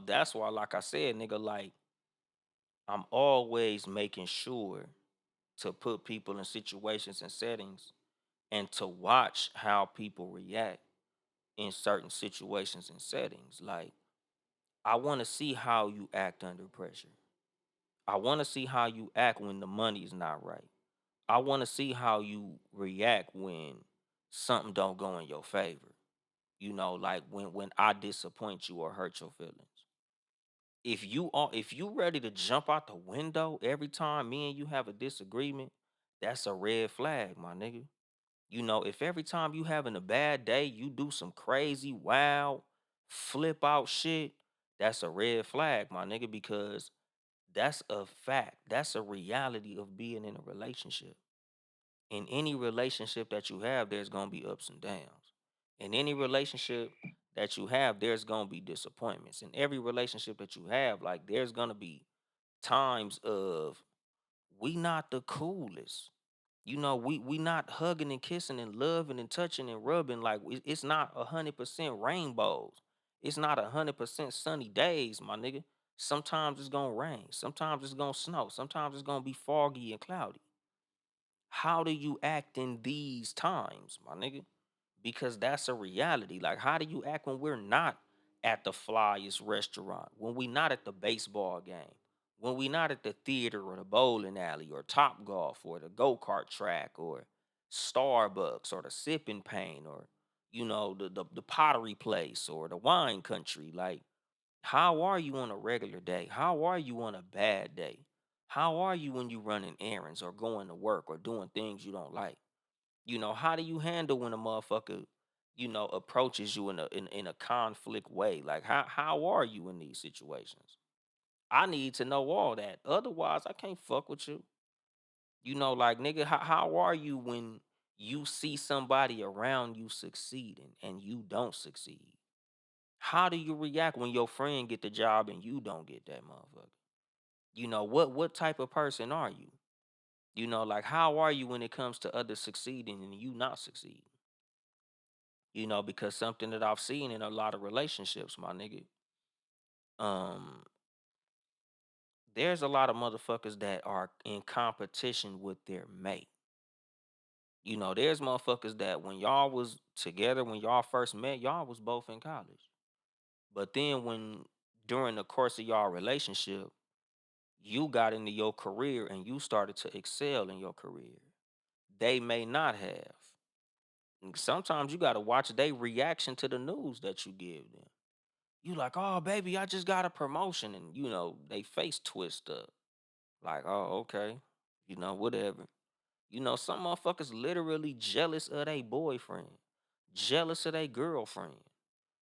That's why, like I said, nigga, like, I'm always making sure to put people in situations and settings and to watch how people react in certain situations and settings. Like, I want to see how you act under pressure. I want to see how you act when the money's not right. I want to see how you react when something don't go in your favor. Like when I disappoint you or hurt your feelings. If you ready to jump out the window every time me and you have a disagreement, that's a red flag, my nigga. If every time you having a bad day, you do some crazy, wild, flip out shit, that's a red flag, my nigga, because that's a fact. That's a reality of being in a relationship. In any relationship that you have, there's gonna be ups and downs. In any relationship that you have, there's gonna be disappointments. In every relationship that you have, like there's gonna be times of we not the coolest. We not hugging and kissing and loving and touching and rubbing like it's not 100% rainbows. It's not 100% sunny days, my nigga. Sometimes it's gonna rain. Sometimes it's gonna snow. Sometimes it's gonna be foggy and cloudy. How do you act in these times, my nigga? Because that's a reality. Like, how do you act when we're not at the flyest restaurant, when we not at the baseball game, when we not at the theater or the bowling alley or Top Golf or the go-kart track or Starbucks or the sipping paint or the pottery place or the wine country? Like, how are you on a regular day? How are you on a bad day? How are you when you running errands or going to work or doing things you don't like? How do you handle when a motherfucker, approaches you in a conflict way? Like how are you in these situations? I need to know all that. Otherwise, I can't fuck with you. Like nigga, how are you when you see somebody around you succeeding and you don't succeed. How do you react when your friend get the job and you don't get that motherfucker? What type of person are you? Like how are you when it comes to others succeeding and you not succeeding? Because something that I've seen in a lot of relationships, my nigga, um, there's a lot of motherfuckers that are in competition with their mate. There's motherfuckers that when y'all was together, when y'all first met, y'all was both in college. But then when during the course of y'all relationship, you got into your career and you started to excel in your career. They may not have. And sometimes you gotta watch their reaction to the news that you give them. You like, oh baby, I just got a promotion, and they face twist up. Like, oh, okay. Whatever. Some motherfuckers literally jealous of their boyfriend, jealous of their girlfriend.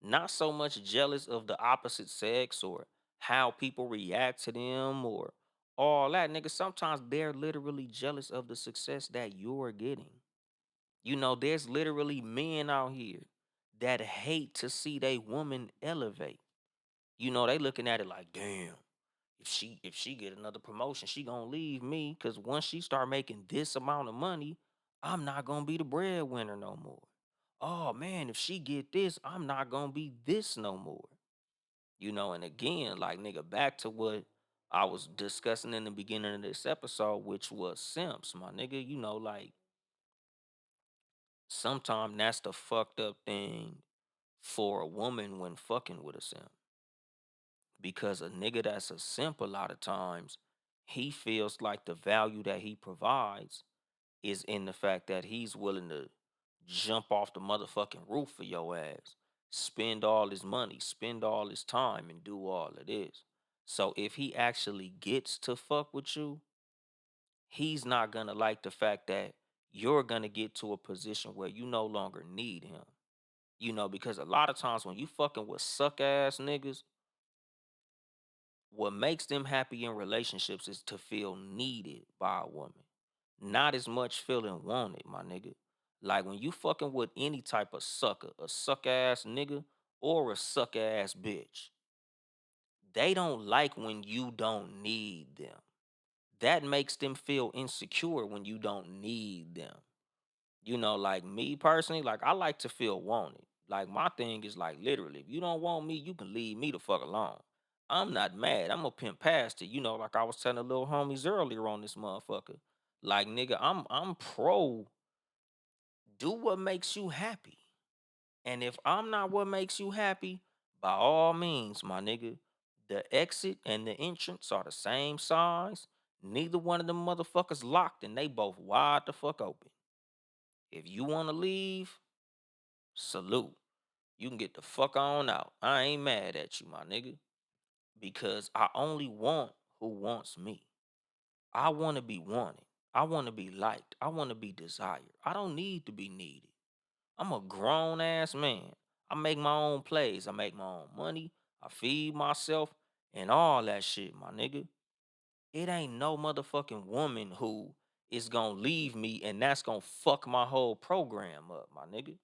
Not so much jealous of the opposite sex or how people react to them or all that, nigga. Sometimes they're literally jealous of the success that you're getting. There's literally men out here that hate to see they woman elevate. They looking at it like, damn, if she get another promotion, she gonna leave me. Cause once she start making this amount of money, I'm not gonna be the breadwinner no more. Oh man, if she get this, I'm not gonna be this no more. And again, like nigga, back to what I was discussing in the beginning of this episode, which was simps, my nigga. Like sometimes that's the fucked up thing for a woman when fucking with a simp. Because a nigga that's a simp a lot of times, he feels like the value that he provides is in the fact that he's willing to jump off the motherfucking roof for your ass, spend all his money, spend all his time, and do all of this. So if he actually gets to fuck with you, he's not gonna like the fact that you're gonna get to a position where you no longer need him. Because a lot of times when you fucking with suck ass niggas, what makes them happy in relationships is to feel needed by a woman, not as much feeling wanted, my nigga. Like when you fucking with any type of sucker, a suck ass nigga or a suck ass bitch, they don't like when you don't need them. That makes them feel insecure when you don't need them. Like me personally, like I like to feel wanted. Like my thing is like literally, if you don't want me, you can leave me the fuck alone. I'm not mad. I'm a pimp past it. Like I was telling the little homies earlier on this motherfucker. Like nigga, I'm pro. Do what makes you happy. And if I'm not what makes you happy, by all means, my nigga, the exit and the entrance are the same size. Neither one of them motherfuckers locked and they both wide the fuck open. If you want to leave, salute. You can get the fuck on out. I ain't mad at you, my nigga, because I only want who wants me. I want to be wanted. I want to be liked. I want to be desired. I don't need to be needed. I'm a grown ass man. I make my own plays. I make my own money. I feed myself and all that shit, my nigga. It ain't no motherfucking woman who is gonna leave me and that's gonna fuck my whole program up, my nigga.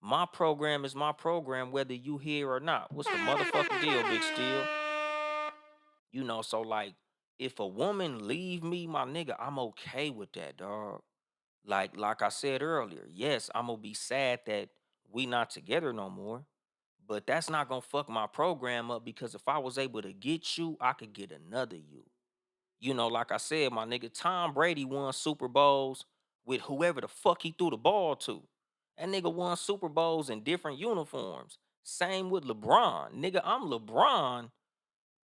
My program is my program, whether you here or not. What's the motherfucking deal, Big Steel? So like, if a woman leave me, my nigga, I'm okay with that, dog. Like I said earlier, yes, I'm gonna be sad that we not together no more. But that's not gonna fuck my program up because if I was able to get you, I could get another you. Like I said, my nigga, Tom Brady won Super Bowls with whoever the fuck he threw the ball to. That nigga won Super Bowls in different uniforms. Same with LeBron. Nigga, I'm LeBron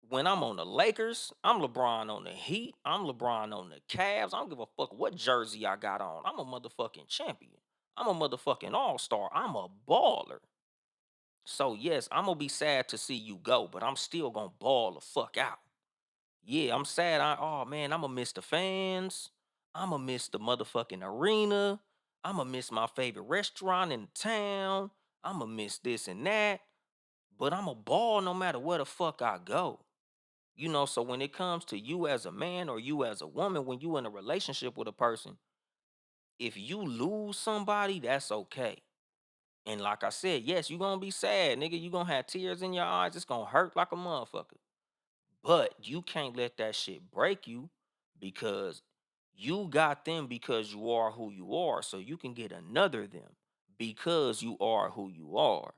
when I'm on the Lakers. I'm LeBron on the Heat. I'm LeBron on the Cavs. I don't give a fuck what jersey I got on. I'm a motherfucking champion. I'm a motherfucking all-star. I'm a baller. So yes, I'm gonna be sad to see you go, but I'm still gonna ball the fuck out. Yeah, I'm sad. Oh man, I'ma miss the fans. I'ma miss the motherfucking arena. I'ma miss my favorite restaurant in town. I'ma miss this and that. But I'm a ball no matter where the fuck I go. So when it comes to you as a man or you as a woman, when you in a relationship with a person, if you lose somebody, that's okay. And like I said, yes, you're gonna be sad, nigga. You gonna have tears in your eyes. It's gonna hurt like a motherfucker. But you can't let that shit break you because you got them because you are who you are. So you can get another them because you are who you are.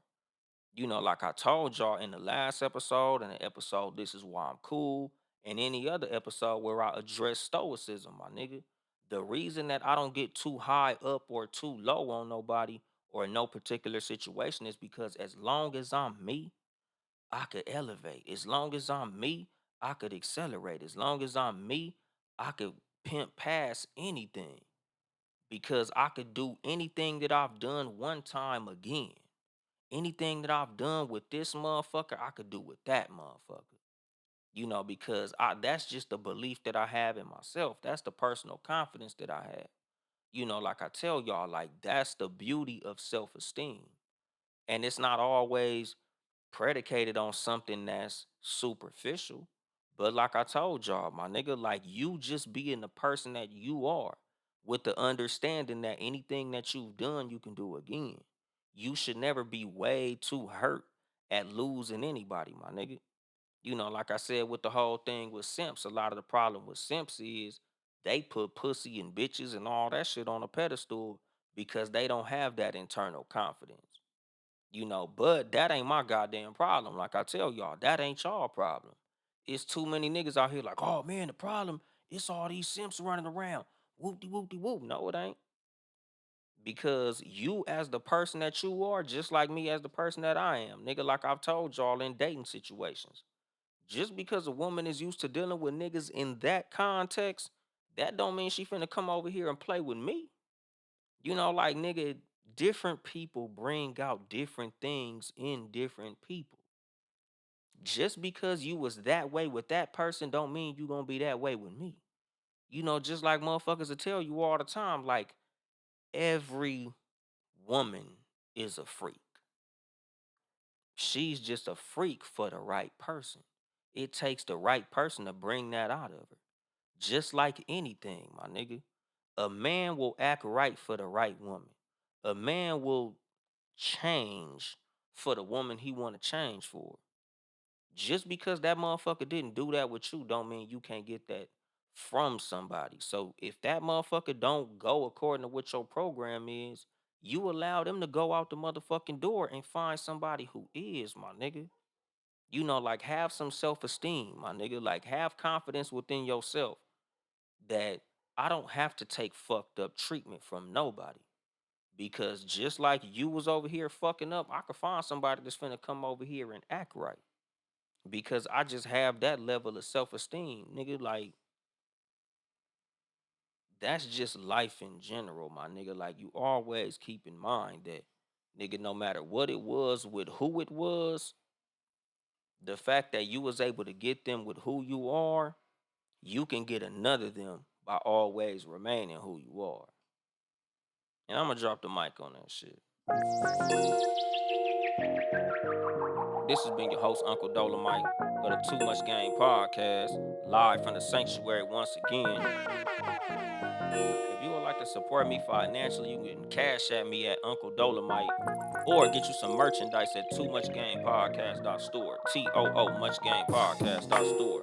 Like I told y'all in the last episode and the episode, This Is Why I'm Cool, and any other episode where I address stoicism, my nigga. The reason that I don't get too high up or too low on nobody or no particular situation is because as long as I'm me, I could elevate. As long as I'm me, I could accelerate. As long as I'm me, I could pimp past anything because I could do anything that I've done one time again. Anything that I've done with this motherfucker, I could do with that motherfucker. Because that's just the belief that I have in myself. That's the personal confidence that I have. Like I tell y'all, like that's the beauty of self-esteem. And it's not always predicated on something that's superficial. But like I told y'all, my nigga, like you just being the person that you are with the understanding that anything that you've done, you can do again. You should never be way too hurt at losing anybody, my nigga. Like I said with the whole thing with simps, a lot of the problem with simps is they put pussy and bitches and all that shit on a pedestal because they don't have that internal confidence. But that ain't my goddamn problem. Like I tell y'all, that ain't y'all problem. It's too many niggas out here like, oh man, the problem, it's all these simps running around. Whoop de whoop de whoop. No, it ain't. Because you as the person that you are, just like me as the person that I am, nigga, like I've told y'all in dating situations. Just because a woman is used to dealing with niggas in that context, that don't mean she finna come over here and play with me. Like nigga, different people bring out different things in different people. Just because you was that way with that person don't mean you gonna be that way with me. Just like motherfuckers will tell you all the time, like every woman is a freak. She's just a freak for the right person. It takes the right person to bring that out of her. Just like anything, my nigga. A man will act right for the right woman. A man will change for the woman he want to change for. Just because that motherfucker didn't do that with you don't mean you can't get that from somebody. So if that motherfucker don't go according to what your program is, you allow them to go out the motherfucking door and find somebody who is, my nigga. Like have some self-esteem, my nigga. Like have confidence within yourself that I don't have to take fucked up treatment from nobody. Because just like you was over here fucking up, I could find somebody that's finna come over here and act right. Because I just have that level of self-esteem, nigga. Like that's just life in general, my nigga. Like you always keep in mind that, nigga, no matter what it was with who it was, the fact that you was able to get them with who you are, you can get another them by always remaining who you are. And I'm gonna drop the mic on that shit. This has been your host, Uncle Dolemite, of the Too Much Game podcast, live from the sanctuary once again. If you would like to support me financially, you can cash at me at Uncle Dolemite or get you some merchandise at Too Much Game Podcast.store. TOO Much Game Podcast.store.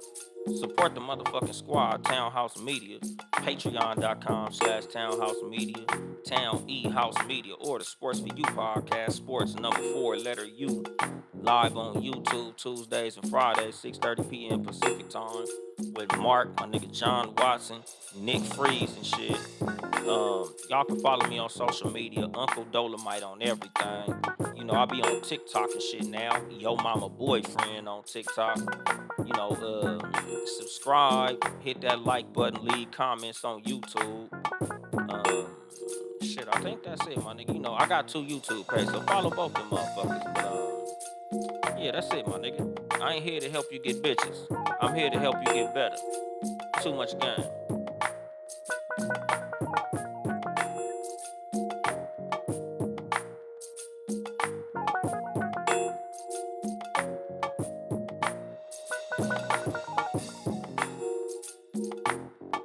Support the motherfucking squad, Townhouse Media, patreon.com/Townhouse Media, Town E House Media, or the Sports for You podcast, sports number 4, letter U, live on YouTube Tuesdays and Fridays, 6:30 p.m. Pacific time with Mark, my nigga John Watson, Nick Freeze and shit. Y'all can follow me on social media, Uncle Dolemite on everything. I be on TikTok and shit now. Yo mama boyfriend on TikTok. Subscribe, hit that like button, leave comments on YouTube. Shit, I think that's it, my nigga. I got 2 YouTube pages, so follow both them motherfuckers. But yeah, that's it, my nigga. I ain't here to help you get bitches. I'm here to help you get better. Too much game.